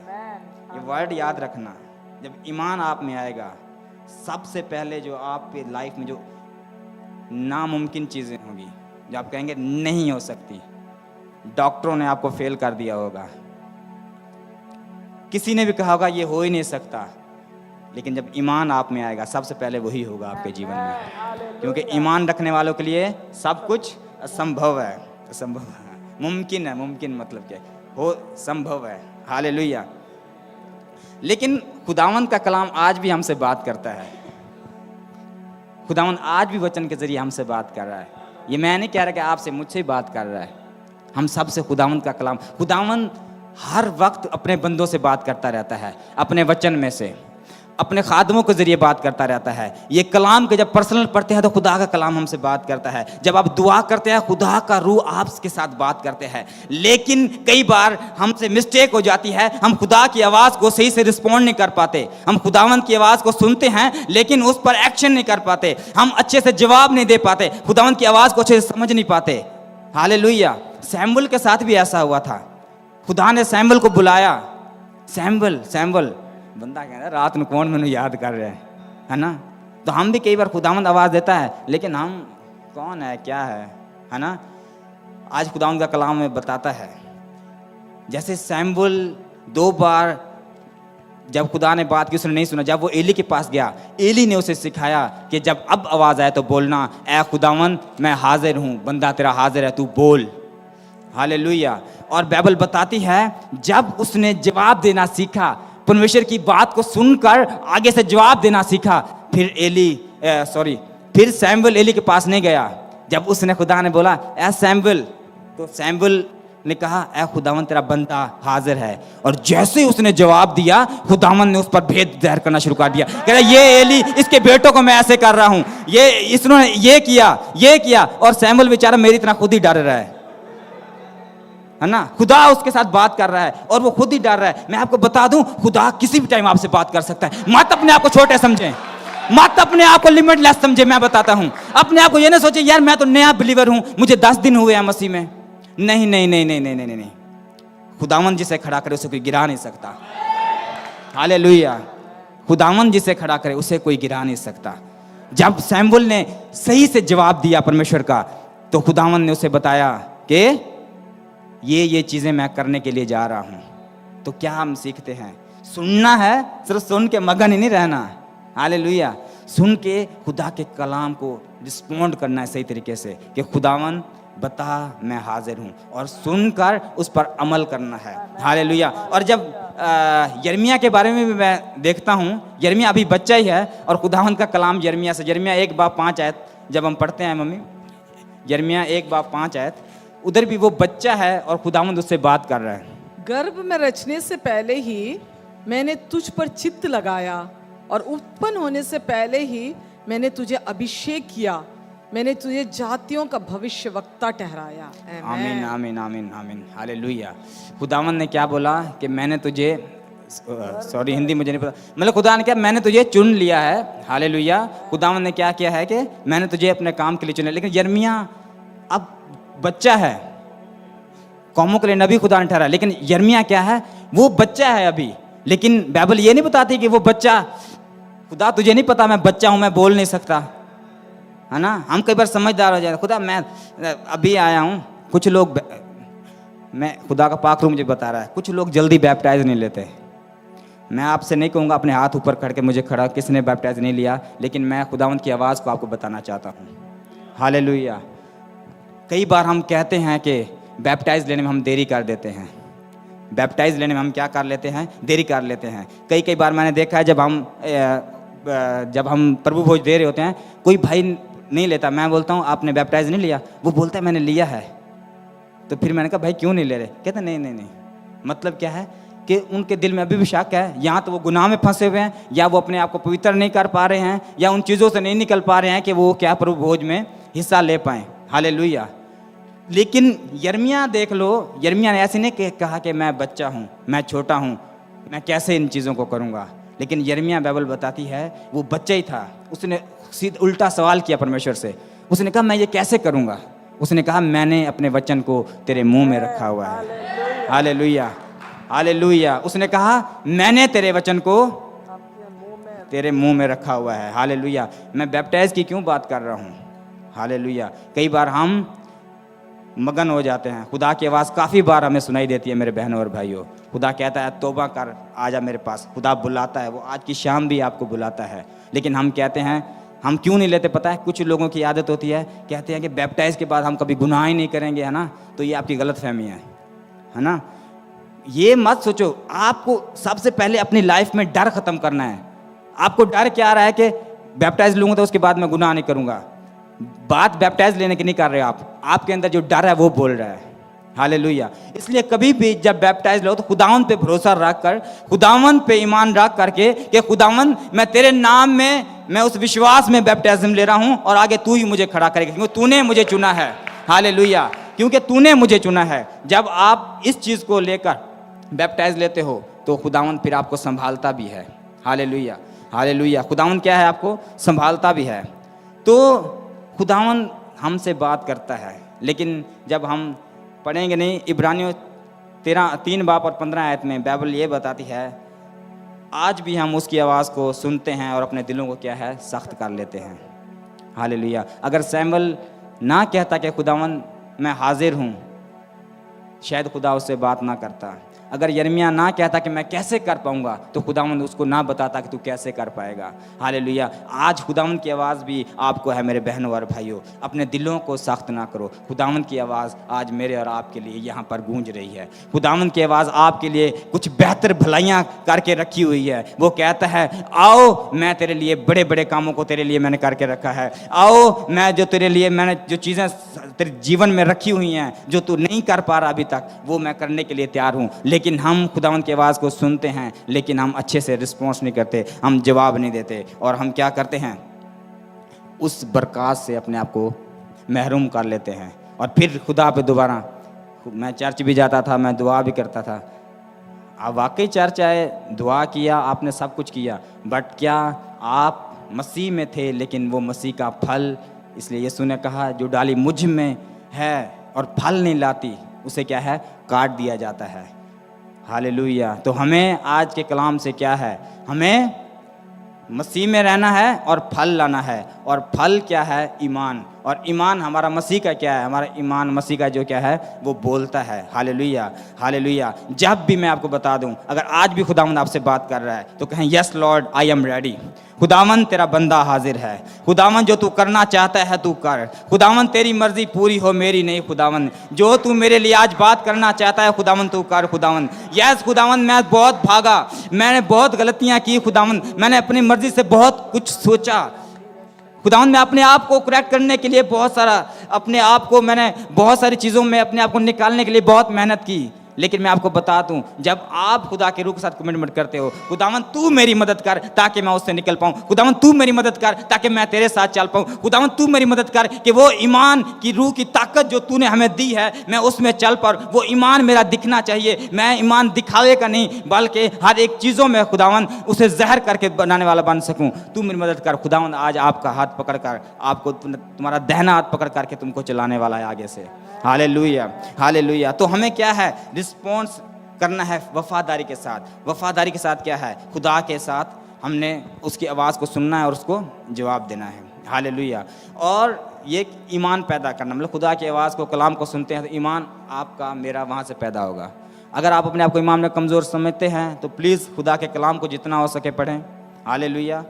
ये वर्ड याद रखना, जब ईमान आप में आएगा सबसे पहले जो आपके लाइफ में जो नामुमकिन चीज़ें होंगी, जो आप कहेंगे नहीं हो सकती, डॉक्टरों ने आपको फेल कर दिया होगा, किसी ने भी कहा होगा ये हो ही नहीं सकता, लेकिन जब ईमान आप में आएगा सबसे पहले वही होगा आपके जीवन में। क्योंकि ईमान रखने वालों के लिए सब कुछ असंभव है, असंभव है, मुमकिन है। मुमकिन मतलब क्या हो? संभव है। हालेलुया। लेकिन खुदावंद का कलाम आज भी हमसे बात करता है। खुदावंद आज भी वचन के जरिए हमसे बात कर रहा है। ये मैं नहीं कह रहा कि आपसे, मुझसे ही बात कर रहा है। हम सबसे खुदावंद का कलाम, खुदावंद हर वक्त अपने बंदों से बात करता रहता है, अपने वचन में से, अपने खादमों के जरिए बात करता रहता है। ये कलाम के जब पर्सनल पढ़ते हैं तो खुदा का कलाम हमसे बात करता है। जब आप दुआ करते हैं खुदा का रूह आपके साथ बात करते हैं। लेकिन कई बार हमसे मिस्टेक हो जाती है, हम खुदा की आवाज़ को सही से रिस्पॉन्ड नहीं कर पाते। हम खुदावंद की आवाज़ को सुनते हैं लेकिन उस पर एक्शन नहीं कर पाते, हम अच्छे से जवाब नहीं दे पाते, खुदावंद की आवाज़ को अच्छे से समझ नहीं पाते। हालेलुया। सैमुअल के साथ भी ऐसा हुआ था। खुदा ने सैमुअल को बुलाया, सैमुअल बंदा कह रहा है रात में कौन मैंने याद कर रहे हैं, है ना। तो हम भी कई बार खुदावंद आवाज़ देता है लेकिन हम कौन है, क्या है ना। आज खुदावंद का कलाम में बताता है, जैसे सैमुअल 2 बार जब खुदा ने बात की उसने नहीं सुना, जब वो एली के पास गया, एली ने उसे सिखाया कि जब अब आवाज़ आए तो बोलना, ऐ खुदावंद मैं हाजिर हूँ, बंदा तेरा हाजिर है, तू बोल। हालेलुया। और बाइबल बताती है जब उसने जवाब देना सीखा, परमेश्वर की बात को सुनकर आगे से जवाब देना सीखा, फिर सैमुअल एली के पास नहीं गया। जब उसने खुदा ने बोला ऐ सैमुअल, तो सैमुअल ने कहा, ऐ खुदावन तेरा बंदा हाजिर है। और जैसे ही उसने जवाब दिया, खुदावन ने उस पर भेद ज़ाहिर करना शुरू कर दिया। कह रहा, ये एली, इसके बेटों को मैं ऐसे कर रहा हूं, ये इसने ये किया। और सैमुअल बेचारा मेरी तरह खुद ही डर रहा है ना। खुदा उसके साथ बात कर रहा है और वो खुद ही डर रहा है। मैं आपको बता दूं, खुदा किसी भी टाइम आपसे बात कर सकता है। मत अपने आप को छोटे समझें, मत अपने आप को लिमिटलेस समझे। मैं बताता हूं, अपने आप को ये ना सोचे यार मैं तो नया बिलीवर हूं, मुझे 10 दिन हुए हैं मसीह में। नहीं नहीं नहीं नहीं नहीं नहीं नहीं, खुदावन जिसे खड़ा करे उसे कोई गिरा नहीं सकता। हालेलुया। खुदावन जिसे खड़ा करे उसे कोई गिरा नहीं सकता। जब सैमुअल ने सही से जवाब दिया परमेश्वर का, तो खुदावन ने उसे बताया कि ये चीजें मैं करने के लिए जा रहा हूं। तो क्या हम सीखते हैं? सुनना है, सिर्फ सुन के मगन ही नहीं रहना। हालेलुया। सुन के खुदा के कलाम को रिस्पोंड करना है सही तरीके से कि खुदावन बता मैं हाजिर हूं, और सुनकर उस पर अमल करना है। हालेलुया। और जब यिर्मयाह के बारे में भी मैं देखता हूं, यिर्मयाह अभी बच्चा ही है और खुदावन का कलाम यिर्मयाह से, यिर्मयाह 1:5 आयत जब हम पढ़ते हैं मम्मी, यिर्मयाह 1:5 आयत, उधर भी वो बच्चा है और खुदावंद उससे बात कर रहा है। गर्भ में रचने से पहले ही मैंने तुझ पर चित्त लगाया और उत्पन्न होने से पहले ही मैंने तुझे अभिषेक किया, मैंने तुझे जातियों का भविष्यवक्ता ठहराया। आमीन आमीन आमीन आमीन। हालेलुया। खुदावंद ने क्या बोला कि मैंने तुझे, सॉरी हिंदी मुझे नहीं पता, मतलब खुदा ने क्या, मैंने तुझे चुन लिया है। हालेलुया। खुदावंद ने क्या किया है कि मैंने तुझे अपने काम के लिए चुना। लेकिन यिर्मयाह अब बच्चा है, कौमों के लिए नबी खुदा ने ठहरा, लेकिन यिर्मयाह क्या है, वो बच्चा है अभी। लेकिन बाइबल ये नहीं बताती कि वो बच्चा, खुदा तुझे नहीं पता मैं बच्चा हूं, मैं बोल नहीं सकता, है ना। हम कई बार समझदार हो जाते, खुदा मैं अभी आया हूं। कुछ लोग, मैं खुदा का पाक रूह मुझे बता रहा है, कुछ लोग जल्दी बैप्टाइज नहीं लेते। मैं आपसे नहीं कहूँगा अपने हाथ ऊपर करके मुझे खड़ा किसने बैप्टाइज नहीं लिया, लेकिन मैं खुदावंद की आवाज़ को आपको बताना चाहता हूँ। हालेलुया। कई बार हम कहते हैं कि बैप्टाइज लेने में हम देरी कर देते हैं। बैप्टाइज लेने में हम क्या कर लेते हैं? देरी कर लेते हैं। कई बार मैंने देखा है, जब हम प्रभु भोज दे रहे होते हैं, कोई भाई नहीं लेता, मैं बोलता हूँ आपने बैप्टाइज नहीं लिया, वो बोलता है मैंने लिया है। तो फिर मैंने कहा भाई क्यों नहीं ले रहे? कहते नहीं नहीं नहीं। मतलब क्या है कि उनके दिल में अभी भी शक है, या तो वो गुनाह में फंसे हुए हैं, या वो अपने आप को पवित्र नहीं कर पा रहे हैं, या उन चीज़ों से नहीं निकल पा रहे हैं कि वो क्या प्रभु भोज में हिस्सा ले पाएँ। हालेलुया। लेकिन यिर्मयाह देख लो, यिर्मयाह ने ऐसे नहीं कहा कि मैं बच्चा हूँ, मैं छोटा हूँ, मैं कैसे इन चीज़ों को करूँगा। लेकिन यिर्मयाह बाइबल बताती है वो बच्चा ही था। उसने सीधा उल्टा सवाल किया परमेश्वर से। उसने कहा मैं ये कैसे करूँगा? उसने कहा मैंने अपने वचन को तेरे मुंह में रखा हुआ है। Hallelujah hallelujah. उसने कहा मैंने तेरे वचन को तेरे मुंह में रखा हुआ है। हालेलुया। मैं बैप्टाइज की क्यों बात कर रहा हूँ? हालेलुया। कई बार हम मगन हो जाते हैं। खुदा की आवाज़ काफ़ी बार हमें सुनाई देती है मेरे बहनों और भाइयों। खुदा कहता है तौबा कर, आजा मेरे पास। खुदा बुलाता है, वो आज की शाम भी आपको बुलाता है। लेकिन हम कहते हैं, हम क्यों नहीं लेते पता है? कुछ लोगों की आदत होती है, कहते हैं कि बैप्टाइज के बाद हम कभी गुनाह ही नहीं करेंगे, है ना। तो ये आपकी गलत फहमी है ना। ये मत सोचो। आपको सबसे पहले अपनी लाइफ में डर खत्म करना है। आपको डर क्या आ रहा है कि बैप्टाइज लूँगा तो उसके बाद मैं गुनाह नहीं करूँगा। बात बैप्टाइज लेने की नहीं कर रहे आप, आपके अंदर जो डर है वो बोल रहा है। हालेलुया। इसलिए कभी भी जब बैप्टाइज लो तो खुदावंद पे भरोसा रख कर, खुदावंद पे ईमान रख करके कि खुदावंद मैं तेरे नाम में, मैं उस विश्वास में बैप्टाइज्म ले रहा हूं और आगे तू ही मुझे खड़ा करेगा, क्योंकि तूने मुझे चुना है। हालेलुया। क्योंकि तूने मुझे चुना है। जब आप इस चीज़ को लेकर बैप्टाइज लेते हो तो खुदावंद फिर आपको संभालता भी है। Hallelujah hallelujah. खुदावंद क्या है? आपको संभालता भी है। तो खुदावंद हमसे बात करता है। लेकिन जब हम पढ़ेंगे नहीं, इब्रानियों 3:15 आयत में बाइबल ये बताती है आज भी हम उसकी आवाज़ को सुनते हैं और अपने दिलों को क्या है? सख्त कर लेते हैं। हालेलुया। अगर सैमुअल ना कहता कि खुदावंद मैं हाजिर हूँ, शायद खुदा उससे बात ना करता। अगर यिर्मयाह ना कहता कि मैं कैसे कर पाऊंगा, तो खुदावंद उसको ना बताता कि तू कैसे कर पाएगा। हालेलुया। आज खुदावंद की आवाज़ भी आपको है मेरे बहनों और भाइयों, अपने दिलों को सख्त ना करो। खुदावंद की आवाज़ आज मेरे और आपके लिए यहाँ पर गूंज रही है। खुदावंद की आवाज़ आपके लिए कुछ बेहतर भलाइयाँ करके रखी हुई है। वो कहता है आओ मैं तेरे लिए बड़े बड़े कामों को तेरे लिए मैंने करके रखा है। आओ मैं जो तेरे लिए मैंने जो चीज़ें तेरे जीवन में रखी हुई हैं, जो तू नहीं कर पा रहा अभी तक, वो मैं करने के लिए तैयार हूँ। लेकिन हम खुदावंद की आवाज़ को सुनते हैं, लेकिन हम अच्छे से रिस्पॉन्स नहीं करते, हम जवाब नहीं देते, और हम क्या करते हैं, उस बरकत से अपने आप को महरूम कर लेते हैं। और फिर खुदा पे दोबारा, मैं चर्च भी जाता था, मैं दुआ भी करता था। आप वाकई चर्च आए, दुआ किया, आपने सब कुछ किया, बट क्या आप मसीह में थे? लेकिन वो मसीह का फल, इसलिए यीशु ने कहा जो डाली मुझ में है और फल नहीं लाती, उसे क्या है, काट दिया जाता है। हालेलुया। तो हमें आज के कलाम से क्या है, हमें मसीह में रहना है और फल लाना है। और फल क्या है, ईमान। और ईमान हमारा मसीह का क्या है, हमारा ईमान मसीह का जो क्या है, वो बोलता है। Hallelujah, hallelujah. जब भी मैं आपको बता दूं, अगर आज भी खुदावंद आपसे बात कर रहा है तो कहें yes Lord I am ready. खुदावंद तेरा बंदा हाजिर है। खुदावंद जो तू करना चाहता है तू कर। खुदावंद तेरी मर्जी पूरी हो, मेरी नहीं। खुदावंद जो तू मेरे लिए आज बात करना चाहता है, खुदावंद तू कर। खुदावंद यस खुदावंद, मैं बहुत भागा, मैंने बहुत गलतियां की खुदावंद, मैंने अपनी मर्जी से बहुत कुछ सोचा खुदावंद, मैं अपने आप को करेक्ट करने के लिए बहुत सारा, अपने आप को मैंने बहुत सारी चीज़ों में अपने आप को निकालने के लिए बहुत मेहनत की। लेकिन मैं आपको बता दूं, जब आप खुदा के रूह के साथ कमिटमेंट करते हो, खुदावंद तू मेरी मदद कर ताकि मैं उससे निकल पाऊं। खुदावंद तू मेरी मदद कर ताकि मैं तेरे साथ चल पाऊं। खुदावंद तू मेरी मदद कर कि वो ईमान की रूह की ताकत जो तूने हमें दी है, मैं उसमें चल पाऊं। वो ईमान मेरा दिखना चाहिए। मैं ईमान दिखावे का नहीं, बल्कि हर एक चीज़ों में खुदावंद उसे जहर करके बनाने वाला बन सकूं। तू मेरी मदद कर। खुदावंद आज आपका हाथ पकड़ कर, आपको तुम्हारा दाहिना हाथ पकड़ करके तुमको चलाने वाला है आगे से। Hallelujah, hallelujah. तो हमें क्या है, रिस्पॉन्स करना है वफादारी के साथ। वफादारी के साथ क्या है, खुदा के साथ हमने उसकी आवाज़ को सुनना है और उसको जवाब देना है। हालेलुया। और ये ईमान पैदा करना, मतलब खुदा की आवाज़ को, कलाम को सुनते हैं तो ईमान आपका मेरा वहाँ से पैदा होगा। अगर आप अपने आप को ईमान में कमज़ोर समझते हैं तो प्लीज़ खुदा के कलाम को जितना हो सके पढ़ें। हालेलुया।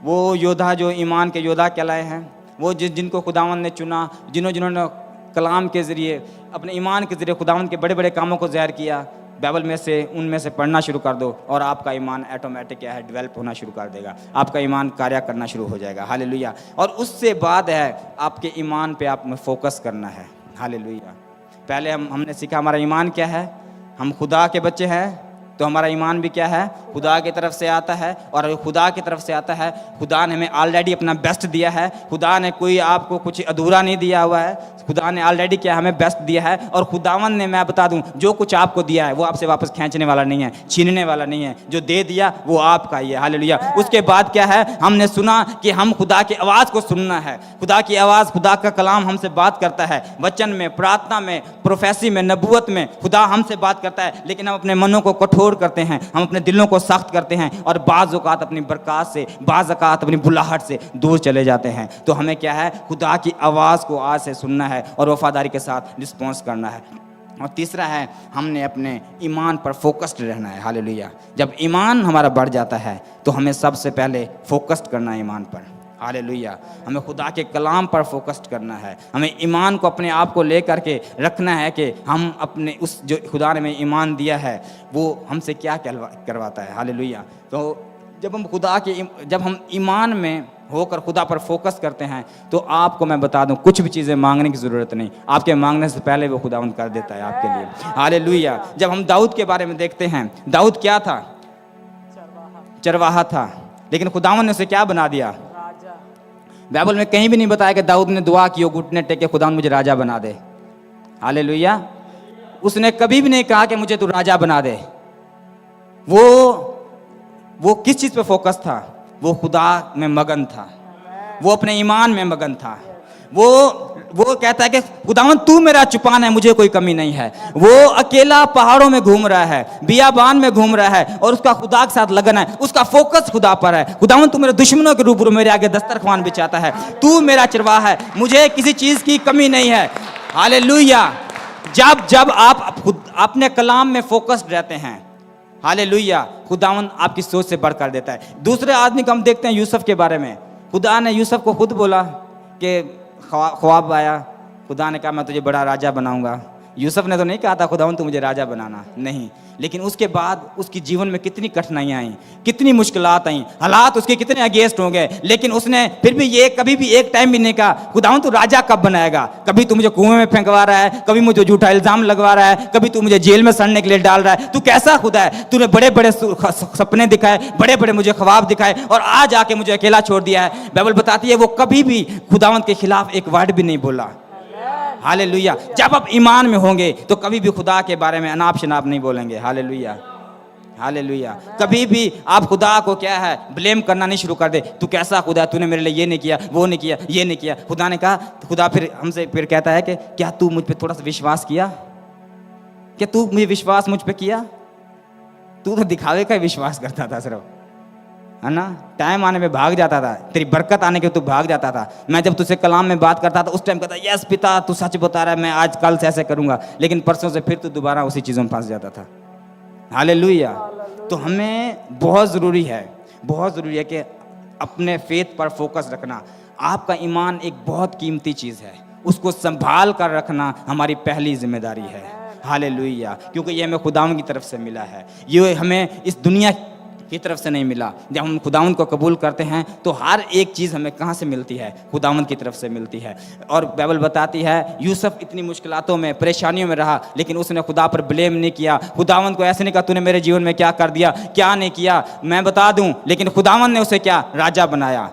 वो योद्धा जो ईमान के योद्धा कहलाए हैं, वो जिनको खुदावंद ने चुना, जिन्होंने कलाम के ज़रिए, अपने ईमान के ज़रिए खुदावंद के बड़े बड़े कामों को ज़ाहिर किया, बाइबल में से, उनमें से पढ़ना शुरू कर दो और आपका ईमान ऑटोमेटिक क्या है, डेवलप होना शुरू कर देगा। आपका ईमान कार्य करना शुरू हो जाएगा। हालेलुया। और उससे बाद है आपके ईमान पे आप में फोकस करना है। हालेलुया। पहले हमने सीखा हमारा ईमान क्या है, हम खुदा के बच्चे हैं तो हमारा ईमान भी क्या है, खुदा की तरफ से आता है। और खुदा की तरफ से आता है, खुदा ने हमें ऑलरेडी अपना बेस्ट दिया है। खुदा ने कोई आपको कुछ अधूरा नहीं दिया हुआ है, खुदा ने ऑलरेडी क्या हमें बेस्ट दिया है। और खुदावन ने, मैं बता दूं, जो कुछ आपको दिया है वो आपसे वापस खींचने वाला नहीं है, छीनने वाला नहीं है। जो दे दिया वो आपका ही है। हालेलुया। उसके बाद क्या है, हमने सुना कि हम खुदा की आवाज़ को सुनना है। खुदा की आवाज़, खुदा का कलाम हमसे बात करता है, वचन में, प्रार्थना में, प्रोफेसी में, नबूवत में खुदा हमसे बात करता है। लेकिन हम अपने मनों को कठोर करते हैं, हम अपने दिलों को सख्त करते हैं और बाज़ औक़ात अपनी बरकत से, बाज़ औक़ात अपनी बुलाहट से दूर चले जाते हैं। तो हमें क्या है, खुदा की आवाज़ को आज से सुनना है और वफादारी के साथ रिस्पॉन्स करना है। और तीसरा है, हमने अपने ईमान पर फोकस्ड रहना है। हालेलुया। जब ईमान हमारा बढ़ जाता है तो हमें सबसे पहले फोकस्ड करना है ईमान पर। हालेलुया। हमें खुदा के कलाम पर फोकस्ड करना है। हमें ईमान को अपने आप को ले करके रखना है कि हम अपने उस जो खुदा ने हमें ईमान दिया है वो हमसे क्या करवाता है। हालेलुया। तो जब हम ईमान में होकर खुदा पर फोकस करते हैं तो आपको मैं बता दूं, कुछ भी चीज़ें मांगने की ज़रूरत नहीं, आपके मांगने से पहले वो खुदावंद कर देता है आपके लिए। हालेलुया। जब हम दाऊद के बारे में देखते हैं, दाऊद क्या था, चरवाहा था, लेकिन खुदावंद ने उसे क्या बना दिया। बाइबल में कहीं भी नहीं बताया कि दाऊद ने दुआ की, घुटने टेके, खुदावंद मुझे राजा बना दे। हालेलुया। उसने कभी भी नहीं कहा कि मुझे तू राजा बना दे। वो किस चीज़ पे फोकस था, वो खुदा में मगन था, वो अपने ईमान में मगन था। वो कहता है कि खुदावंद तू मेरा चुपान है, मुझे कोई कमी नहीं है। वो अकेला पहाड़ों में घूम रहा है, बियाबान में घूम रहा है और उसका खुदा के साथ लगन है, उसका फोकस खुदा पर है। खुदावंद तू मेरे दुश्मनों के रूबरू मेरे आगे दस्तरख्वान बिछाता है, तू मेरा चरवाहा है, मुझे किसी चीज़ की कमी नहीं है। हालेलुया। जब आप अपने कलाम में फोकस्ड रहते हैं, हालेलुया, खुदावंद आपकी सोच से बढ़ कर देता है। दूसरे आदमी को हम देखते हैं यूसुफ के बारे में। खुदा ने यूसुफ को खुद बोला कि ख्वाब आया, खुदा ने कहा मैं तुझे बड़ा राजा बनाऊंगा। यूसुफ ने तो नहीं कहा था खुदावन तू मुझे राजा बनाना, नहीं। लेकिन उसके बाद उसकी जीवन में कितनी कठिनाइयाँ आई, कितनी मुश्किलात आई, हालात उसके कितने अगेंस्ट हो गए, लेकिन उसने फिर भी ये कभी भी एक टाइम भी नहीं कहा खुदावन तू राजा कब बनाएगा। कभी तू मुझे कुएं में फेंकवा रहा है, कभी मुझे झूठा इल्जाम लगवा रहा है, कभी तू मुझे जेल में सड़ने के लिए डाल रहा है, तू कैसा खुदा है, तूने बड़े बड़े सपने दिखाए, बड़े बड़े मुझे ख्वाब दिखाए और आज आके मुझे अकेला छोड़ दिया है। बाइबल बताती है वो कभी भी खुदावंत के खिलाफ एक वर्ड भी नहीं बोला। हालेलुया। जब आप ईमान में होंगे तो कभी भी खुदा के बारे में अनाप शनाप नहीं बोलेंगे। Hallelujah, hallelujah. कभी भी आप खुदा को क्या है ब्लेम करना नहीं शुरू कर दे, तू कैसा खुदा, तूने मेरे लिए ये नहीं किया, वो नहीं किया, ये नहीं किया। खुदा ने कहा, खुदा फिर हमसे फिर कहता है कि क्या तू मुझ पे थोड़ा सा विश्वास किया, क्या तू मुझे विश्वास मुझ पे किया। तू तो दिखावे का ही विश्वास करता था सिर्फ, है ना। टाइम आने में भाग जाता था, तेरी बरकत आने के तू भाग जाता था। मैं जब तुझसे कलाम में बात करता था उस टाइम कहता यस पिता तू सच बता रहा है, मैं आज कल से ऐसे करूंगा, लेकिन परसों से फिर तू दोबारा उसी चीज़ों में फंस जाता था। हालेलुया। तो हमें बहुत ज़रूरी है, बहुत ज़रूरी है कि अपने फेथ पर फोकस रखना। आपका ईमान एक बहुत कीमती चीज़ है, उसको संभाल कर रखना हमारी पहली जिम्मेदारी है। हालेलुया। क्योंकि ये हमें खुदावन की तरफ से मिला है, ये हमें इस दुनिया की तरफ से नहीं मिला। जब हम खुदावंत को कबूल करते हैं तो हर एक चीज़ हमें कहाँ से मिलती है, खुदावंत की तरफ से मिलती है। और बाइबल बताती है यूसुफ इतनी मुश्किलातों में परेशानियों में रहा, लेकिन उसने खुदा पर ब्लेम नहीं किया। खुदावंत को ऐसे नहीं कहा तूने मेरे जीवन में क्या कर दिया, क्या नहीं किया, मैं बता दूं, लेकिन खुदावंत ने उसे क्या राजा बनाया।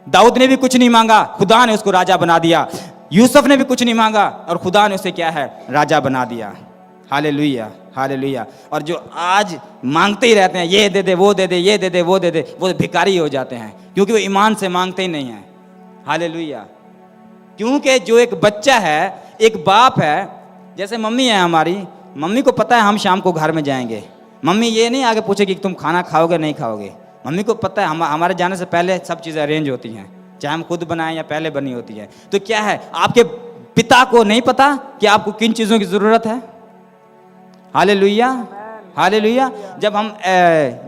दाऊद ने भी कुछ नहीं मांगा, खुदा ने उसको राजा बना दिया। यूसुफ ने भी कुछ नहीं मांगा और खुदा ने उसे क्या है राजा बना दिया। Hallelujah, hallelujah. और जो आज मांगते ही रहते हैं ये दे दे वो दे दे ये दे दे वो दे दे, वो भिखारी हो जाते हैं, क्योंकि वो ईमान से मांगते ही नहीं हैं। हालेलुया। क्योंकि जो एक बच्चा है, एक बाप है, जैसे मम्मी है हमारी, मम्मी को पता है हम शाम को घर में जाएंगे, मम्मी ये नहीं आगे पूछेगी कि तुम खाना खाओगे नहीं खाओगे। मम्मी को पता है हमारे जाने से पहले सब चीज़ें अरेंज होती हैं, चाहे हम खुद बनाएं या पहले बनी होती है। तो क्या है, आपके पिता को नहीं पता कि आपको किन चीज़ों की ज़रूरत है। Hallelujah, hallelujah. जब हम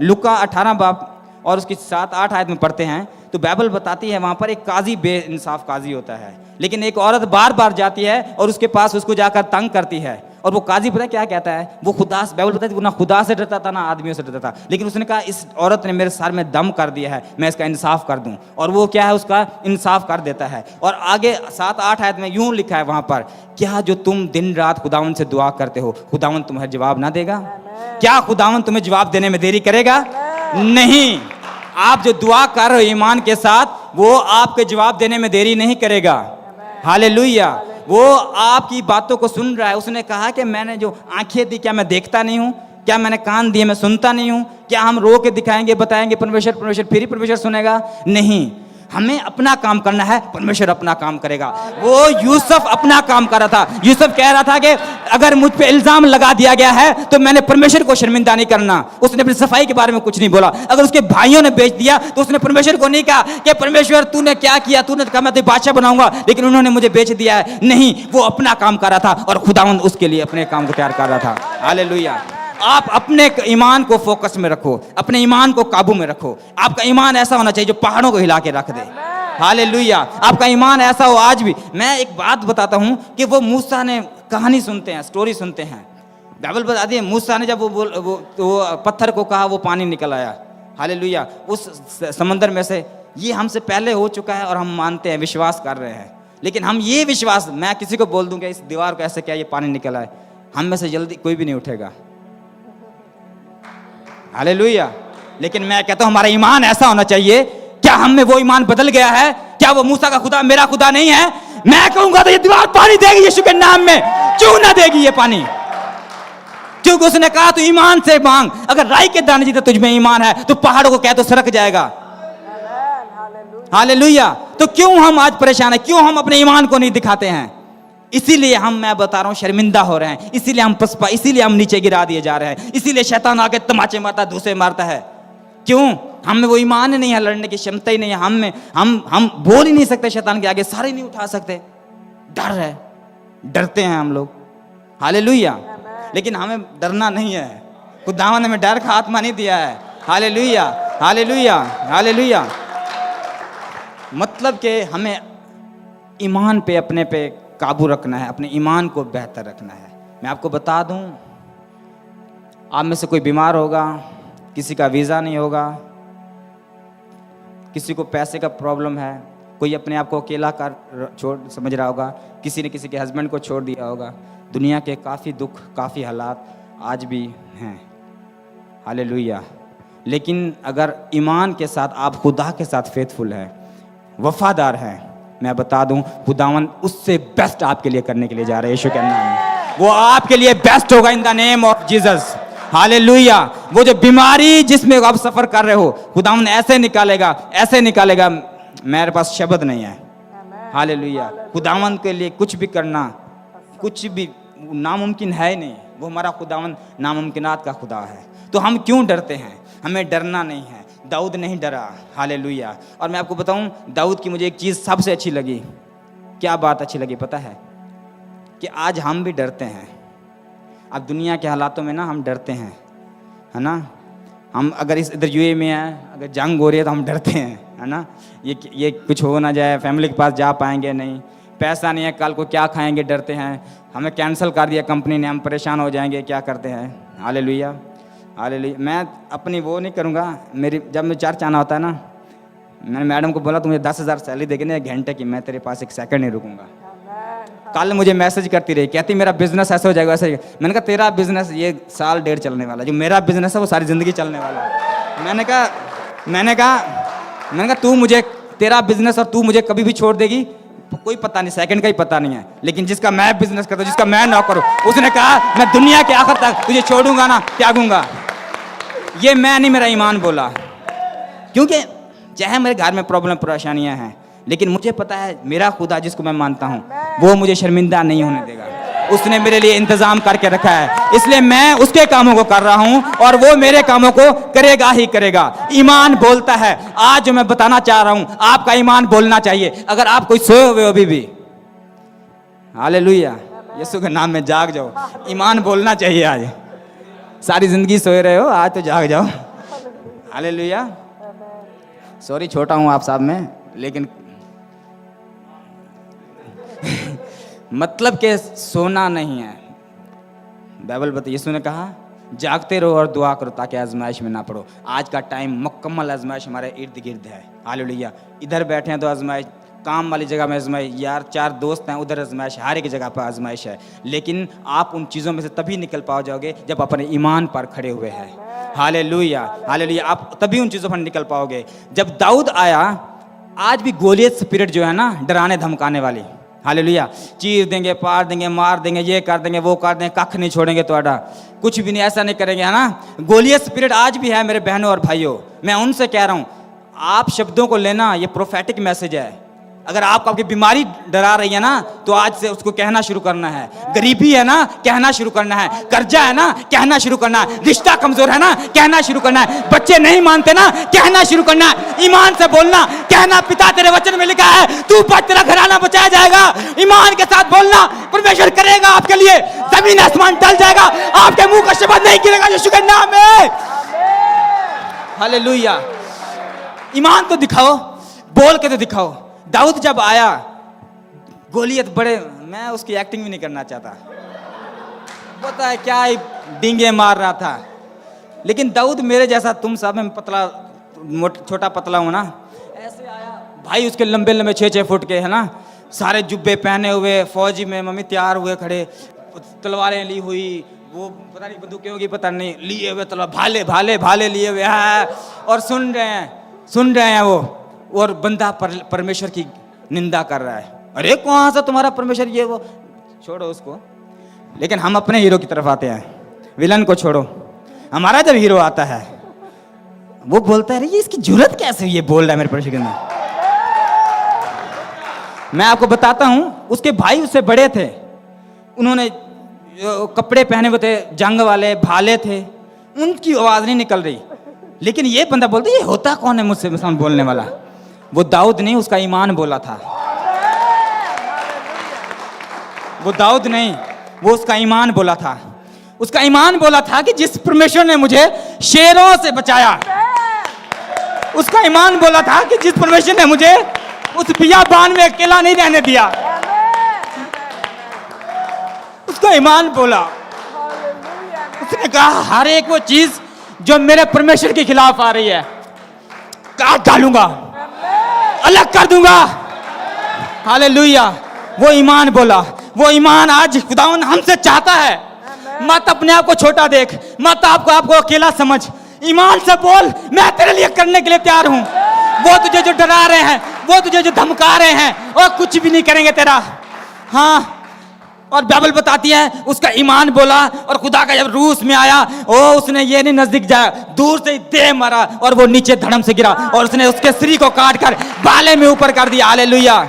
लुका 18 बाब और उसकी 7-8 आयत में पढ़ते हैं तो बाइबल बताती है वहाँ पर एक काजी बेइंसाफ काजी होता है, लेकिन एक औरत बार बार जाती है और उसके पास उसको जाकर तंग करती है, और वो काजी पता है क्या कहता है, वो खुदा, बाइबल बताती है वो ना खुदा से डरता था ना आदमियों से डरता था, लेकिन उसने कहा इस औरत ने मेरे सर में दम कर दिया है, मैं इसका इंसाफ कर दूं, और वो क्या है उसका इंसाफ कर देता है। और आगे 7-8 आयत में यूं लिखा है वहाँ पर, क्या जो तुम दिन रात खुदावन से दुआ करते हो खुदावन तुम्हें जवाब ना देगा। क्या खुदावन तुम्हें जवाब देने में देरी करेगा? नहीं। आप जो दुआ कर रहे हो ईमान के साथ, वो आपके जवाब देने में देरी नहीं करेगा। हालेलुया। वो आपकी बातों को सुन रहा है। उसने कहा कि मैंने जो आंखें दी क्या मैं देखता नहीं हूँ, क्या मैंने कान दिए मैं सुनता नहीं हूँ, क्या हम रो के दिखाएंगे बताएंगे परमेश्वर परमेश्वर फिर ही परमेश्वर सुनेगा? नहीं। हमें अपना काम करना है, परमेश्वर अपना काम करेगा। वो यूसुफ अपना काम कर रहा था। यूसुफ कह रहा था कि अगर मुझ पे इल्जाम लगा दिया गया है तो मैंने परमेश्वर को शर्मिंदा नहीं करना। उसने अपनी सफाई के बारे में कुछ नहीं बोला। अगर उसके भाइयों ने बेच दिया तो उसने परमेश्वर को नहीं कहा कि परमेश्वर तूने क्या किया, तूने कहा मैं तो बादशाह बनाऊंगा लेकिन उन्होंने मुझे बेच दिया है। नहीं, वो अपना काम कर रहा था और खुदावंद उसके लिए अपने काम को तैयार कर रहा था। हालेलुया। आप अपने ईमान को फोकस में रखो, अपने ईमान को काबू में रखो। आपका ईमान ऐसा होना चाहिए जो पहाड़ों को हिला के रख दे। हालेलुया। आपका ईमान ऐसा हो। आज भी मैं एक बात बताता हूं कि वो मूसा ने कहानी सुनते हैं, स्टोरी सुनते हैं। बाइबल बताती है मूसा ने जब वो पत्थर को कहा वो पानी निकल आया। हालेलुया। उस समंदर में से, ये हमसे पहले हो चुका है और हम मानते हैं, विश्वास कर रहे हैं, लेकिन हम ये विश्वास, मैं किसी को बोल दूंगा इस दीवार को ऐसे क्या ये पानी निकल आए, हम में से जल्दी कोई भी नहीं उठेगा। हालेलुया। लेकिन मैं कहता हूं हमारा ईमान ऐसा होना चाहिए। क्या हम में वो ईमान बदल गया है? क्या वो मूसा का खुदा मेरा खुदा नहीं है? मैं कहूंगा तो ये दीवार पानी देगी यीशु के नाम में, क्यों ना देगी ये पानी? क्योंकि उसने कहा तू ईमान से मांग। अगर राई के दाने जितना तुझ में ईमान है तो पहाड़ों को कह तो सरक जाएगा। हालेलुया। तो क्यों हम आज परेशान है? क्यों हम अपने ईमान को नहीं दिखाते हैं? इसीलिए मैं बता रहा हूं शर्मिंदा हो रहे हैं, इसीलिए हम पसपा, इसीलिए हम नीचे गिरा दिए जा रहे हैं, इसीलिए शैतान आके तमाचे मारता है, धूसे मारता है। क्यों? हम में वो ईमान नहीं है, लड़ने की क्षमता ही नहीं है हम में। हम बोल ही नहीं सकते शैतान के आगे, सारे नहीं उठा सकते, डर है, डरते हैं हम लोग। हालेलुया। लेकिन हमें डरना नहीं है, खुदावंद ने हमें डर का आत्मा नहीं दिया है। Hallelujah, hallelujah, hallelujah. मतलब कि हमें ईमान पे, अपने पे काबू रखना है, अपने ईमान को बेहतर रखना है। मैं आपको बता दूं, आप में से कोई बीमार होगा, किसी का वीज़ा नहीं होगा, किसी को पैसे का प्रॉब्लम है, कोई अपने आप को अकेला कर छोड़ समझ रहा होगा, किसी ने किसी के हस्बैंड को छोड़ दिया होगा। दुनिया के काफ़ी दुख, काफ़ी हालात आज भी हैं। हालेलुया। लेकिन अगर ईमान के साथ आप खुदा के साथ फेथफुल है, वफादार है, मैं बता दूं खुदावन उससे बेस्ट आपके लिए करने के लिए जा रहे हैं यीशु के नाम में। वो आपके लिए बेस्ट होगा in the name of Jesus. Hallelujah. वो जो बीमारी जिसमें आप सफर कर रहे हो, खुदावन ऐसे निकालेगा, ऐसे निकालेगा, मेरे पास शब्द नहीं है। हालेलुया। खुदावन के लिए कुछ भी करना, कुछ भी नामुमकिन है नहीं। वो हमारा खुदावन नामुमकिनात का खुदा है। तो हम क्यों डरते हैं? हमें डरना नहीं है। दाऊद नहीं डरा। हालेलुया। और मैं आपको बताऊं, दाऊद की मुझे एक चीज़ सबसे अच्छी लगी। क्या बात अच्छी लगी पता है? कि आज हम भी डरते हैं। अब दुनिया के हालातों में ना हम डरते हैं, है ना। हम अगर इधर यूए में हैं, अगर जंग हो रही है तो हम डरते हैं, है ना। ये कुछ हो ना जाए, फैमिली के पास जा पाएंगे नहीं, पैसा नहीं है, कल को क्या खाएंगे, डरते हैं। हमें कैंसिल कर दिया कंपनी ने, हम परेशान हो जाएंगे, क्या करते हैं। हालेलुया। हालेलुया। मैं अपनी वो नहीं करूँगा। मेरी जब मैं चर्च आना होता है ना, मैंने मैडम को बोला, तुम्हें 10,000 सैलरी देगी ना 1 घंटे की, मैं तेरे पास 1 सेकंड नहीं रुकूंगा। कल मुझे मैसेज करती रही, कहती मेरा बिजनेस ऐसे हो जाएगा, ऐसे। मैंने कहा तेरा बिजनेस ये 1-1.5 चलने वाला, जो मेरा बिजनेस है वो सारी ज़िंदगी चलने वाला है। मैंने कहा तू मुझे, तेरा बिजनेस और तू मुझे कभी भी छोड़ देगी, कोई पता नहीं, सेकंड का ही पता नहीं है। लेकिन जिसका मैं बिजनेस करता हूँ, जिसका मैं नौकर हूँ, उसने कहा मैं दुनिया के आखिर तक तुझे छोड़ूंगा ना, त्यागूंगा। ये मैं नहीं, मेरा ईमान बोला। क्योंकि चाहे मेरे घर में प्रॉब्लम परेशानियां हैं, लेकिन मुझे पता है मेरा खुदा जिसको मैं मानता हूँ वो मुझे शर्मिंदा नहीं होने देगा। उसने मेरे लिए इंतजाम करके रखा है, इसलिए मैं उसके कामों को कर रहा हूँ और वो मेरे कामों को करेगा ही करेगा। ईमान बोलता है। आज जो मैं बताना चाह रहा हूँ, आपका ईमान बोलना चाहिए। अगर आप कोई सोए हुए हो अभी भी, हालेलुया, यीशु के नाम में जाग जाओ। ईमान बोलना चाहिए। आज सारी जिंदगी सोए रहे हो, आज तो जाग जाओ। हालेलुया। सॉरी छोटा हूँ आप साहब में, लेकिन मतलब के सोना नहीं है। बाइबल बता, यीशु ने कहा जागते रहो और दुआ करो ताकि आजमाइश में ना पड़ो। आज का टाइम मुकम्मल आजमाइश हमारे इर्द गिर्द है। हालेलुया। इधर बैठे हैं तो आजमाइश, काम वाली जगह में आजमाइश, यार 4 दोस्त हैं उधर आजमाइश, हर एक जगह पर आजमाइश है। लेकिन आप उन चीज़ों में से तभी निकल पाओ जाओगे जब अपने ईमान पर खड़े हुए हैं। हालेलुया। हालेलुया। आप तभी उन चीज़ों पर निकल पाओगे। जब दाऊद आया, आज भी गोलियत स्पिरिट जो है ना, डराने धमकाने वाली, हालेलुया, चीर देंगे, पार देंगे, मार देंगे, ये कर देंगे, वो कर देंगे, कख नहीं छोड़ेंगे, तुम्हारा कुछ भी नहीं, ऐसा नहीं करेंगे, है ना। गोलियत स्पिरिट आज भी है मेरे बहनों और भाइयों। मैं उनसे कह रहा हूँ, आप शब्दों को लेना, ये प्रोफेटिक मैसेज है। अगर आपको आपकी बीमारी डरा रही है ना, तो आज से उसको कहना शुरू करना है। गरीबी है ना, कहना शुरू करना है। कर्जा है ना, कहना शुरू करना है। रिश्ता कमजोर है ना, कहना शुरू करना है। बच्चे नहीं मानते ना, कहना शुरू करना है। ईमान से बोलना, कहना पिता तेरे वचन में लिखा है तू बच, तेरा घराना बचाया जाएगा। ईमान के साथ बोलना, परमेश्वर करेगा आपके लिए। जमीन आसमान टल जाएगा, आपके मुंह का शब्द नहीं गिरेगा यीशु के नाम में। हालेलुया। ईमान तो दिखाओ, बोल के तो दिखाओ। दाऊद जब आया, गोलियत बड़े, मैं उसकी एक्टिंग भी नहीं करना चाहता, पता है क्या डींगे मार रहा था। लेकिन दाऊद मेरे जैसा, तुम सब में पतला, छोटा पतला हूं ना, ऐसे आया भाई, उसके लंबे लंबे 6-6 फुट के, है ना, सारे जुब्बे पहने हुए, फौजी में मम्मी तैयार हुए खड़े, तलवारें ली हुई, वो पता नहीं बंदूकें होगी, पता नहीं, लिए हुए तलवार, भाले भाले भाले लिए हुए हैं, और सुन रहे हैं वो, और बंदा परमेश्वर की निंदा कर रहा है। अरे कहाँ से तुम्हारा परमेश्वर, ये वो, छोड़ो उसको। लेकिन हम अपने हीरो की तरफ आते हैं, विलन को छोड़ो। हमारा जब हीरो आता है, वो बोलता है, ये इसकी जरूरत कैसे, ये बोल रहा है मेरे परमेश्वर के अंदर। मैं आपको बताता हूं, उसके भाई उससे बड़े थे, उन्होंने कपड़े पहने हुए थे, जंग वाले, भाले थे, उनकी आवाज नहीं निकल रही। लेकिन ये बंदा बोलता, ये होता कौन है मुझसे बोलने वाला। वो दाऊद नहीं, उसका ईमान बोला था। वो दाऊद नहीं, वो उसका ईमान बोला था। उसका ईमान बोला था कि जिस परमेश्वर ने मुझे शेरों से बचाया, उसका ईमान बोला था कि जिस परमेश्वर ने मुझे उस बियाबान में अकेला नहीं रहने दिया, उसका उसका ईमान बोला। उसने कहा हर एक वो चीज जो मेरे परमेश्वर के खिलाफ आ रही है काट डालूंगा, अलग कर दूंगा। हालेलुया। वो ईमान बोला। वो ईमान आज खुदावंद हमसे चाहता है। मत अपने आप को छोटा देख, मत आपको अकेला समझ। ईमान से बोल, मैं तेरे लिए करने के लिए तैयार हूं। वो तुझे जो डरा रहे हैं, वो तुझे जो धमका रहे हैं, और कुछ भी नहीं करेंगे तेरा। हाँ, और बाइबल बताती है उसका ईमान बोला, और खुदा का जब रूस में आया, ओ उसने ये नहीं नजदीक जाया, दूर से ही दे मारा और वो नीचे धड़म से गिरा, और उसने उसके सिरी को काट कर बाले में ऊपर कर दिया। हालेलुया।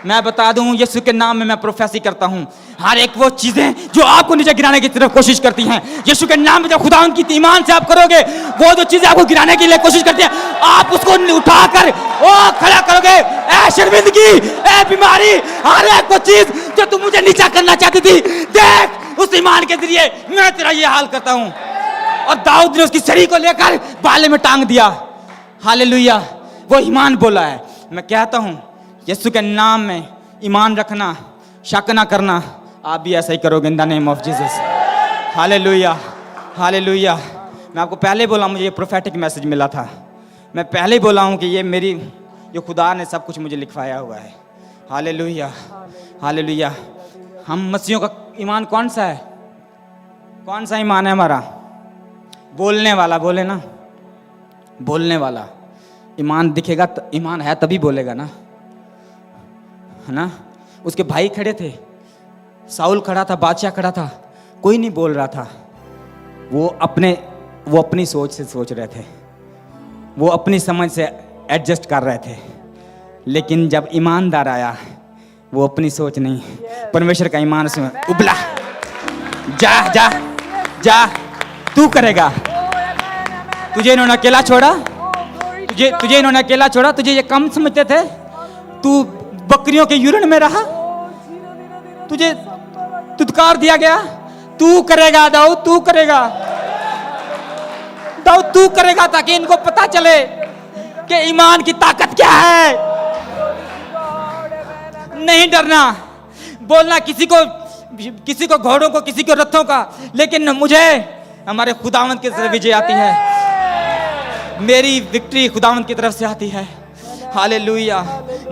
मैं बता दूं, यीशु के नाम में मैं प्रोफेसी करता हूं, हर एक वो चीजें जो आपको नीचे गिराने की तरफ कोशिश करती हैं, यीशु के नाम में जब खुदा की ईमान से आप करोगे, वो जो चीजें आपको गिराने के लिए कोशिश करती हैं, आप उसको उठाकर खड़ा करोगे। ए शर्मिंदगी, ए बीमारी, हर एक वो चीज जो तुम मुझे नीचा करना चाहती थी, देख उस ईमान के जरिए मैं तेरा ये हाल करता हूं। और दाऊद ने उसकी छड़ी को लेकर बाले में टांग दिया। हालेलुया। वो ईमान बोला है। मैं कहता हूं, यीशु के नाम में ईमान रखना, शक ना करना। आप भी ऐसा ही करोगे in the name of Jesus. Hallelujah, hallelujah. मैं आपको पहले बोला, मुझे ये प्रोफेटिक मैसेज मिला था। मैं पहले ही बोला हूँ कि ये मेरी, जो खुदा ने सब कुछ मुझे लिखवाया हुआ है। Hallelujah, hallelujah. हम मसीहों का ईमान कौन सा है? कौन सा ईमान है हमारा? बोलने वाला, बोले ना, बोलने वाला। ईमान दिखेगा, ईमान है तभी बोलेगा ना, है ना। उसके भाई खड़े थे, साउल खड़ा था, बादशाह खड़ा था, कोई नहीं बोल रहा था। वो अपनी सोच से सोच रहे थे, वो अपनी समझ से एडजस्ट कर रहे थे। लेकिन जब ईमानदार आया, वो अपनी सोच नहीं, परमेश्वर का ईमान उसमें उबला। जा जा जा, तू करेगा। तुझे इन्होंने अकेला छोड़ा, तुझे इन्होंने अकेला छोड़ा, तुझे ये कम समझते थे, तू बकरियों के यूरिन में रहा, तुझे तुत्कार दिया गया। तू करेगा दाऊद, तू करेगा दाऊद, तू करेगा, ताकि इनको पता चले कि ईमान की ताकत क्या है। नहीं डरना, बोलना किसी को घोड़ों को, किसी को रथों का, लेकिन मुझे हमारे खुदावंद की तरफ विजय आती है। मेरी विक्ट्री खुदावंद की तरफ से आती है। हालेलुया।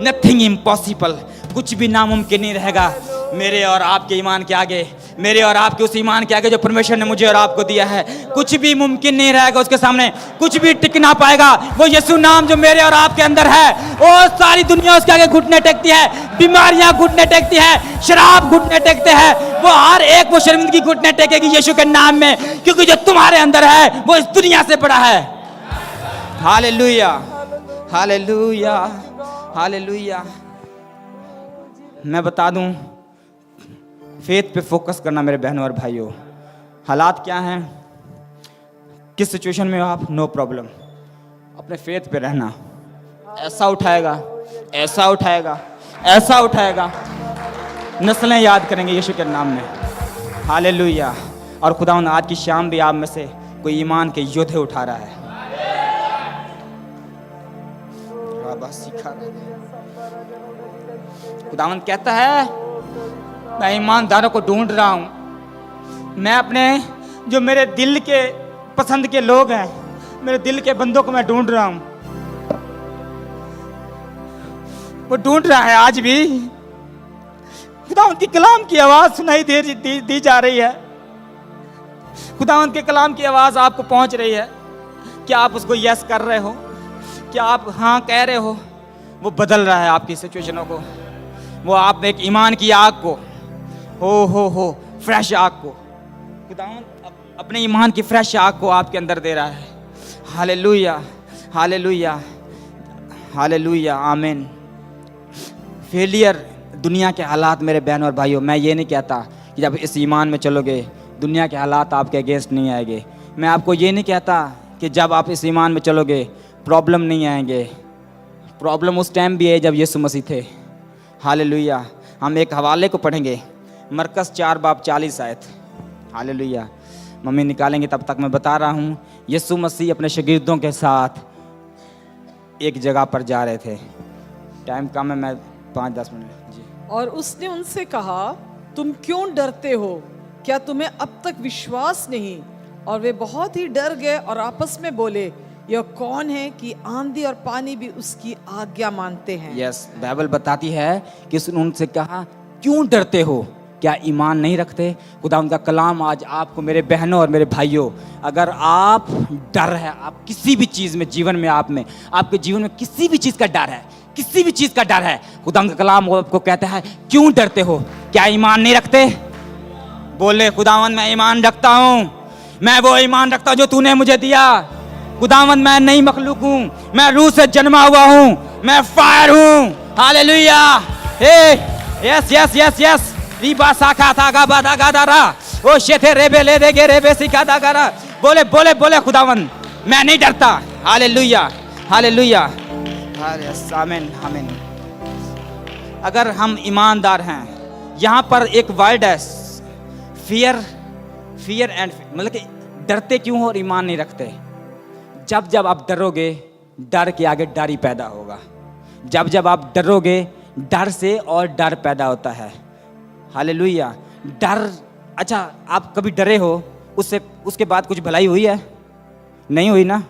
नथिंग इम्पॉसिबल, कुछ भी नामुमकिन नहीं रहेगा मेरे और आपके ईमान के आगे, मेरे और आपके उस ईमान के आगे जो परमेश्वर ने मुझे और आपको दिया है। कुछ भी मुमकिन नहीं रहेगा उसके सामने, कुछ भी टिक ना पाएगा। वो यीशु नाम जो मेरे और आपके अंदर है, वो सारी दुनिया उसके आगे घुटने टेकती है, बीमारियां घुटने टेकती है, शराब घुटने टेकते हैं, वो हर एक वो शर्मिंदगी घुटने टेकेगी यीशु के नाम में, क्योंकि जो तुम्हारे अंदर है वो इस दुनिया से बड़ा है। Hallelujah, hallelujah, hallelujah. मैं बता दूं, फेथ पे फोकस करना मेरे बहनों और भाइयों। हालात क्या हैं, किस सिचुएशन में हो आप, नो प्रॉब्लम, अपने फेथ पे रहना। ऐसा उठाएगा, ऐसा उठाएगा, ऐसा उठाएगा, नस्लें याद करेंगे यीशु के नाम में। हालेलुया। और खुदावंद आज की शाम भी आप में से कोई ईमान के योद्धे उठा रहा है। खुदावंद कहता है, मैं ईमानदारों को ढूंढ रहा हूं। मैं अपने, जो मेरे दिल के पसंद के लोग हैं, मेरे दिल के बंदों को मैं ढूंढ रहा हूं। वो ढूंढ रहा है आज भी। खुदावंद की कलाम की आवाज सुनाई दी जा रही है। खुदावंद के कलाम की आवाज आपको पहुंच रही है। क्या आप उसको यस कर रहे हो? क्या आप हाँ कह रहे हो? वो बदल रहा है आपकी सिचुएशनों को। वो आप एक ईमान की आग को, हो फ्रेश आग को, खुदावंद अपने ईमान की फ्रेश आग को आपके अंदर दे रहा है। हालेलुया, हालेलुया, हालेलुया, आमीन। फेलियर, दुनिया के हालात मेरे बहनों और भाइयों, मैं ये नहीं कहता कि जब इस ईमान में चलोगे दुनिया के हालात आपके अगेंस्ट नहीं आएंगे। मैं आपको ये नहीं कहता कि जब आप इस ईमान में चलोगे प्रॉब्लम नहीं आएंगे। प्रॉब्लम उस टाइम भी है जब यीशु मसीह थे। हालेलुया। हम एक हवाले को पढ़ेंगे, मरकस 4:40 आयत। हालेलुया। मम्मी निकालेंगे, तब तक मैं बता रहा हूँ। यीशु मसीह अपने शागिर्दों के साथ एक जगह पर जा रहे थे। टाइम कम है, मैं 5-10 मिनट जी। और उसने उनसे कहा, तुम क्यों डरते हो? क्या तुम्हें अब तक विश्वास नहीं? और वे बहुत ही डर गए और आपस में बोले, यह कौन है कि आंधी और पानी भी उसकी आज्ञा मानते हैं। यस, बाइबल बताती है कि उसने उनसे कहा, क्यों डरते हो? क्या ईमान नहीं रखते? खुदा उनका कलाम आज आपको, मेरे बहनों और मेरे भाइयों, अगर आप डर है, आप किसी भी चीज़ में, जीवन में, आपके जीवन में किसी भी चीज़ का डर है, किसी भी चीज़ का डर है, खुदा उनका कलाम आपको कहता है, क्यों डरते हो? क्या ईमान नहीं रखते? बोले, खुदावंद मैं ईमान रखता हूँ, मैं वो ईमान रखता हूँ जो तूने मुझे दिया। खुदावंद मैं नई मखलूक हूँ, मैं रूह से जन्मा हुआ हूँ, मैं फायर हूँ। Hallelujah. Yes yes yes yes. Reeba साखा थागा बाधा गादारा ओ शेथे रेबे ले देगे रेबे सिखा दागारा। बोले बोले बोले, खुदावंद मैं नहीं डरता। Hallelujah hallelujah. आमीन आमीन। अगर हम ईमानदार हैं, यहाँ पर एक वर्ड है फियर एंड, मतलब कि डरते क्यों हो और ईमान नहीं रखते? जब जब आप डरोगे, डर के आगे डर ही पैदा होगा। जब जब आप डरोगे, डर से और डर पैदा होता है। हालेलुया। डर, अच्छा आप कभी डरे हो, उसके बाद कुछ भलाई हुई है? नहीं हुई ना?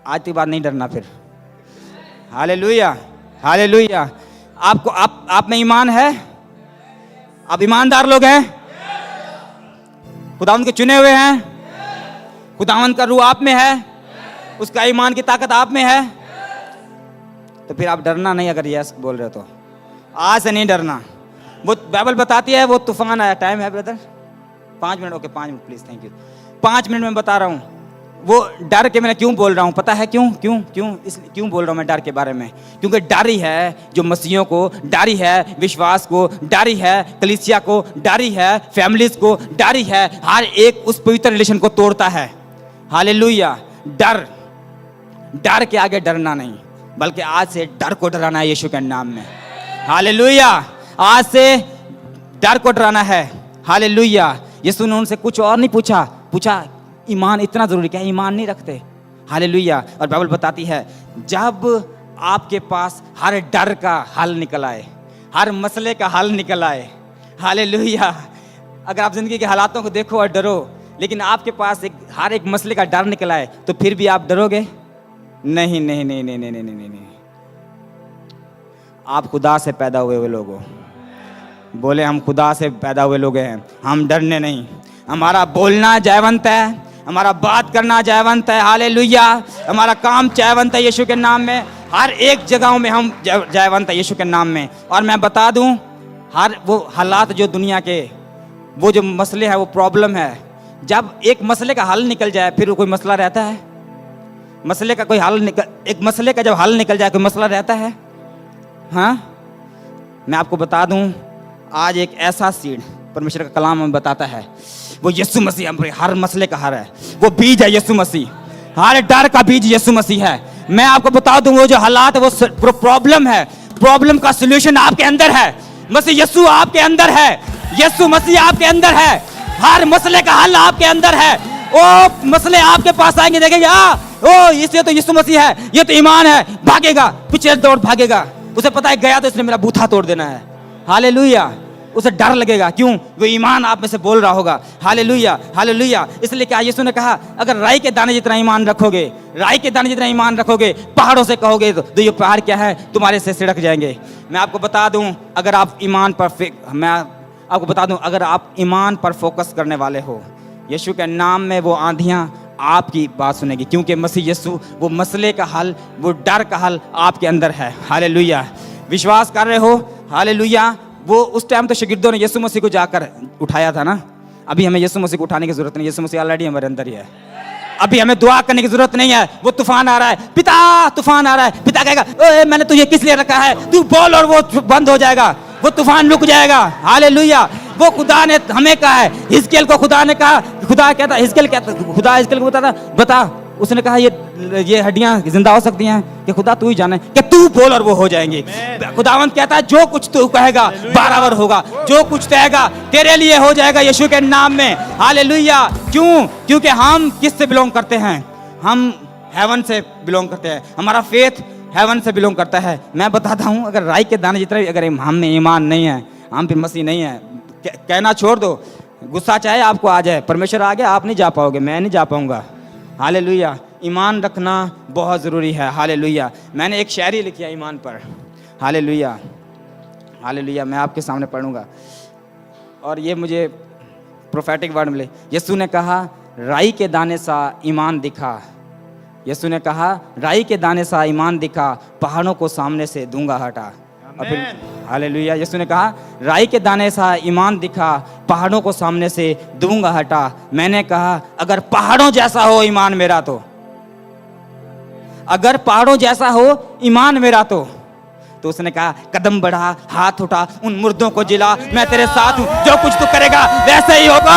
आज के बाद नहीं डरना फिर। Hallelujah hallelujah. आपको आप में ईमान है? आप ईमानदार लोग हैं? खुदावंद के चुने हुए हैं? खुदावंद का रूह आप में है? उसका ईमान की ताकत आप में है? तो फिर आप डरना नहीं। अगर यस बोल रहे हो तो आज से नहीं डरना। वो बाइबल बताती है, वो तूफान आया। टाइम है brother? 5 minute. Okay 5 minute please, thank you. 5 minute में बता रहा हूँ वो डर के मैं क्यों बोल रहा हूँ। पता है क्यों क्यों क्यों क्यों बोल रहा हूँ मैं डर के बारे में? क्योंकि डर ही है जो मसीहियों को, डर ही है विश्वास को, डर ही है कलीसिया को, डर ही है फैमिलीज को, डर ही है हर एक उस पवित्र रिलेशन को तोड़ता है। हालेलुया। डर के आगे डरना नहीं, बल्कि आज से डर को डराना है यीशु के नाम में। हालेलुया। आज से डर को डराना है। हालेलुया। यीशु ने उनसे कुछ और नहीं पूछा ईमान इतना जरूरी, क्या ईमान नहीं रखते? हालेलुया। और बाइबल बताती है जब आपके पास हर डर का हल निकल आए, हर मसले का हल निकल आए। हालेलुया। अगर आप जिंदगी के हालातों को देखो और डरो, लेकिन आपके पास हर एक मसले का डर निकल आए, तो फिर भी आप डरोगे? नहीं नहीं नहीं नहीं नहीं नहीं नहीं नहीं। आप खुदा से पैदा हुए लोग हो। बोले हम खुदा से पैदा हुए लोग हैं, हम डरने नहीं। हमारा बोलना जयवंत है, हमारा बात करना जयवंत है। हालेलुया। हमारा काम जयवंत है यीशु के नाम में। हर एक जगहों में हम जयवंत है यीशु के नाम में। और मैं बता दूं, हर वो हालात जो दुनिया के, वो जो मसले हैं, वो प्रॉब्लम है, जब एक मसले का हल निकल जाए फिर कोई मसला रहता है? मसले का कोई हल एक मसले का जब हल निकल जाए कोई मसला रहता है? हाँ, मैं आपको बता दूं, आज एक ऐसा सीड परमेश्वर का कलाम हमें बताता है, वो यीशु मसीह हर मसले का हर है। वो बीज है यीशु मसीह। हर डर का बीज यीशु मसीह है। मैं आपको बता दूं, वो जो हालात है, वो प्रॉब्लम है, प्रॉब्लम का सलूशन आपके अंदर है। मसीह यीशु आपके अंदर है, यीशु मसीह आपके अंदर है। हर मसले का हल आपके अंदर है। ओ मसले आपके पास आएंगे, देखेंगे ओ इसलिए तो यीशु मसीह है, ये तो ईमान है, भागेगा, पीछे दौड़ भागेगा। उसे पता है गया तो इसने मेरा बूथा तोड़ देना है। हालेलुया। उसे डर लगेगा, क्यों? वो ईमान आप में से बोल रहा होगा। Hallelujah hallelujah. इसलिए क्या यीशु ने कहा, अगर राई के दाने जितना ईमान रखोगे, राई के दाने जितना ईमान रखोगे, पहाड़ों से कहोगे तो ये पहाड़ क्या है, तुम्हारे से सिड़क जाएंगे। मैं आपको बता दूं, अगर आप ईमान पर मैं आपको बता दूं, अगर आप ईमान पर फोकस करने वाले हो, यीशु के नाम में वो आंधियां आपकी बात सुनेगी, क्योंकि मसीह यीशु वो मसले का हल, वो डर का हल आपके अंदर है। हालेलुया। विश्वास कर रहे हो? हालेलुया। वो उस टाइम तो शागिर्दों ने यीशु मसीह को जाकर उठाया था ना। अभी हमें यीशु मसीह को उठाने की जरूरत नहीं, यीशु मसीह ऑलरेडी हमारे अंदर ही है। अभी हमें दुआ करने की जरूरत नहीं है। वो तूफान आ रहा है, पिता तूफान आ रहा है, पिता कहेगा ओए मैंने तुझे किस लिए रखा है, तू बोल और वो बंद हो जाएगा, वो तूफान रुक जाएगा। हालेलुया। वो खुदा ने हमें कहा है, हिजकिय्याह को खुदा ने कहा, खुदा कहता, हिजकिय्याह कहता, खुदा हिजकिय्याह को बताता, बता, उसने कहा ये हड्डियां जिंदा हो सकती हैं कि खुदा तू ही जाने, कि तू बोल और वो हो जाएंगी। खुदावंत कहता है जो कुछ तू कहेगा बराबर होगा, जो कुछ कहेगा तेरे लिए हो जाएगा यीशु के नाम में। हालेलुया। क्यों? क्योंकि हम किस से बिलोंग करते हैं? हम हेवन से बिलोंग करते हैं। हमारा फेथ हेवन से बिलोंग करता है। मैं बताता हूँ, अगर राई के दाने जितना अगर हम में ईमान नहीं है, हम फिर मसीह नहीं है, कहना छोड़ दो, गुस्सा चाहे आपको आ जाए, परमेश्वर आ गया, आप नहीं जा पाओगे, मैं नहीं जा पाऊंगा। हालेलुया। ईमान रखना बहुत ज़रूरी है। हालेलुया। मैंने एक शायरी लिखी है ईमान पर। Hallelujah, hallelujah. मैं आपके सामने पढ़ूंगा और ये मुझे प्रोफेटिक वर्ड मिले। यीशु ने कहा राई के दाने सा ईमान दिखा। यीशु ने कहा राई के दाने सा ईमान दिखा, पहाड़ों को सामने से दूंगा हटा। और फिर हालेलुया। यीशु ने कहा राई के दाने सा ईमान दिखा, पहाड़ों को सामने से दूंगा हटा। मैंने कहा अगर पहाड़ों जैसा हो ईमान मेरा तो, अगर पहाड़ों जैसा हो ईमान मेरा तो उसने कहा कदम बढ़ा, हाथ उठा, उन मुर्दों को जिला, मैं तेरे साथ हूं, जो कुछ तू करेगा वैसे ही होगा।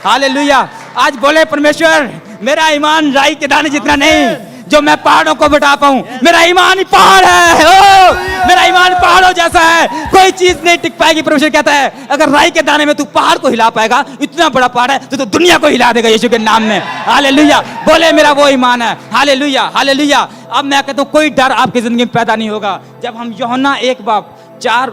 हालेलुया। आज बोले परमेश्वर मेरा ईमान राई के दाने जितना नहीं जो मैं पहाड़ों को बढ़ा पाऊं, मेरा ईमान ही पहाड़ है। ओ मेरा ईमान पहाड़ों जैसा है, कोई चीज नहीं टिक पाएगी। परमेश्वर कहता है अगर राई के दाने में तू पहाड़ को हिला पाएगा, इतना बड़ा पहाड़ है तो दुनिया को हिला देगा यीशु के नाम में। हालेलुया। बोले मेरा वो ईमान है। Hallelujah, hallelujah. अब मैं कहता हूं कोई डर आपकी जिंदगी में पैदा नहीं होगा। जब हम यूहन्ना 1:4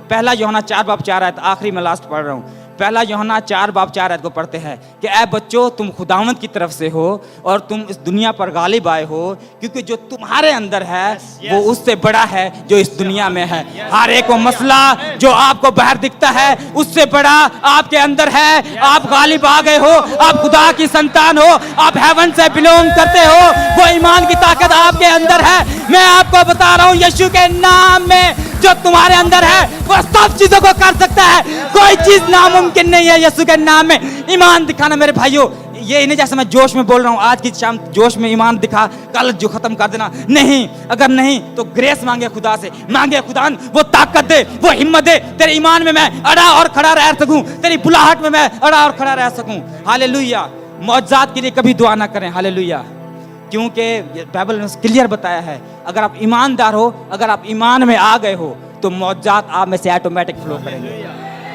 पहला यूहन्ना 4:4 आयत, आखिरी में लास्ट पढ़ रहा हूं, पहला यूहन्ना 4:4 आयत को पढ़ते हैं कि ऐ बच्चों तुम खुदावंद की तरफ से हो और तुम इस दुनिया पर गालिब आए हो, क्योंकि जो तुम्हारे अंदर है वो उससे बड़ा है जो इस दुनिया में है। हर एक वो मसला जो आपको बाहर दिखता है उससे बड़ा आपके अंदर है। आप गालिब आ गए हो, आप खुदा की संतान हो, आप हेवन से बिलोंग करते हो, वो ईमान की ताकत आपके अंदर है। मैं आपको बता रहा हूँ यीशु के नाम में जो तुम्हारे अंदर है वो सब चीजों को कर सकता है। कोई चीज नामुमकिन नहीं है यीशु के नाम में। ईमान दिखाना मेरे भाइयों, ये नहीं जैसे मैं जोश में बोल रहा हूँ आज की शाम जोश में ईमान दिखा, कल जो खत्म कर देना नहीं। अगर नहीं तो ग्रेस मांगे खुदा से, मांगे खुदा वो ताकत दे, वो हिम्मत दे, तेरे ईमान में मैं अड़ा और खड़ा रह सकूं, तेरी बुलाहट में मैं अड़ा और खड़ा रह सकूं। हालेलुया। मौजज़ात के लिए कभी दुआ ना करें। हालेलुया। क्योंकि बाइबल ने क्लियर बताया है अगर आप ईमानदार हो, अगर आप ईमान में आ गए हो तो मौजज़ात आप में से ऑटोमेटिक फ्लो करेंगे।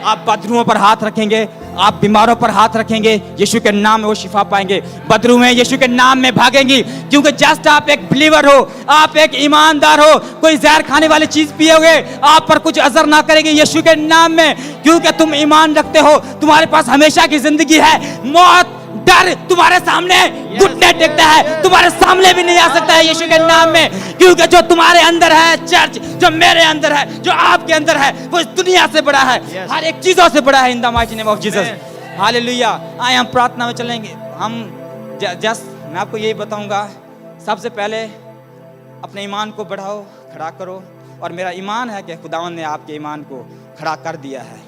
आप बदरुओं पर हाथ रखेंगे, आप बीमारों पर हाथ रखेंगे, यीशु के नाम में वो शिफा पाएंगे। बदरुएं यीशु के नाम में भागेंगी, क्योंकि जस्ट आप एक बिलीवर हो, आप एक ईमानदार हो। कोई जहर खाने वाली चीज पियोगे आप पर कुछ असर ना करेगी यीशु के नाम में, क्योंकि तुम ईमान रखते हो। तुम्हारे पास हमेशा की जिंदगी है। मौत डर तुम्हारे सामने घुटने टेकता है, तुम्हारे सामने भी नहीं आ सकता है यीशु के नाम में, क्योंकि जो तुम्हारे अंदर है चर्च, जो मेरे अंदर है, जो आपके अंदर है, वो इस दुनिया से बड़ा है, हर एक चीजों से बड़ा है। In the mighty name of Jesus. Hallelujah. आए हम प्रार्थना में चलेंगे। हम जस्ट मैं आपको यही बताऊंगा, सबसे पहले अपने ईमान को बढ़ाओ, खड़ा करो। और मेरा ईमान है कि खुदावंद ने आपके ईमान को खड़ा कर दिया है।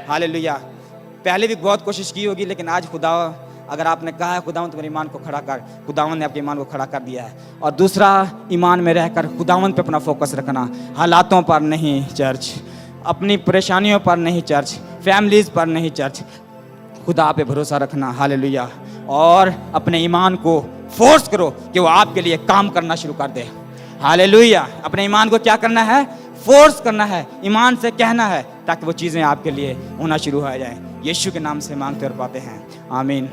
हालेलुया। पहले भी बहुत कोशिश की होगी, लेकिन आज खुदा, अगर आपने कहा है खुदावंद तुम्हारे ईमान को खड़ा कर, खुदावंद ने आपके ईमान को खड़ा कर दिया है। और दूसरा, ईमान में रहकर खुदावंद पे अपना फोकस रखना, हालातों पर नहीं चर्च, अपनी परेशानियों पर नहीं चर्च, फैमिलीज पर नहीं चर्च, खुदा पे भरोसा रखना। हालेलुया। और अपने ईमान को फोर्स करो कि वो आपके लिए काम करना शुरू कर दे। हालेलुया। अपने ईमान को क्या करना है? फोर्स करना है, ईमान से कहना है, ताकि वो चीज़ें आपके लिए होना शुरू हो जाए। यीशु के नाम से मांगते और पाते हैं। आमीन।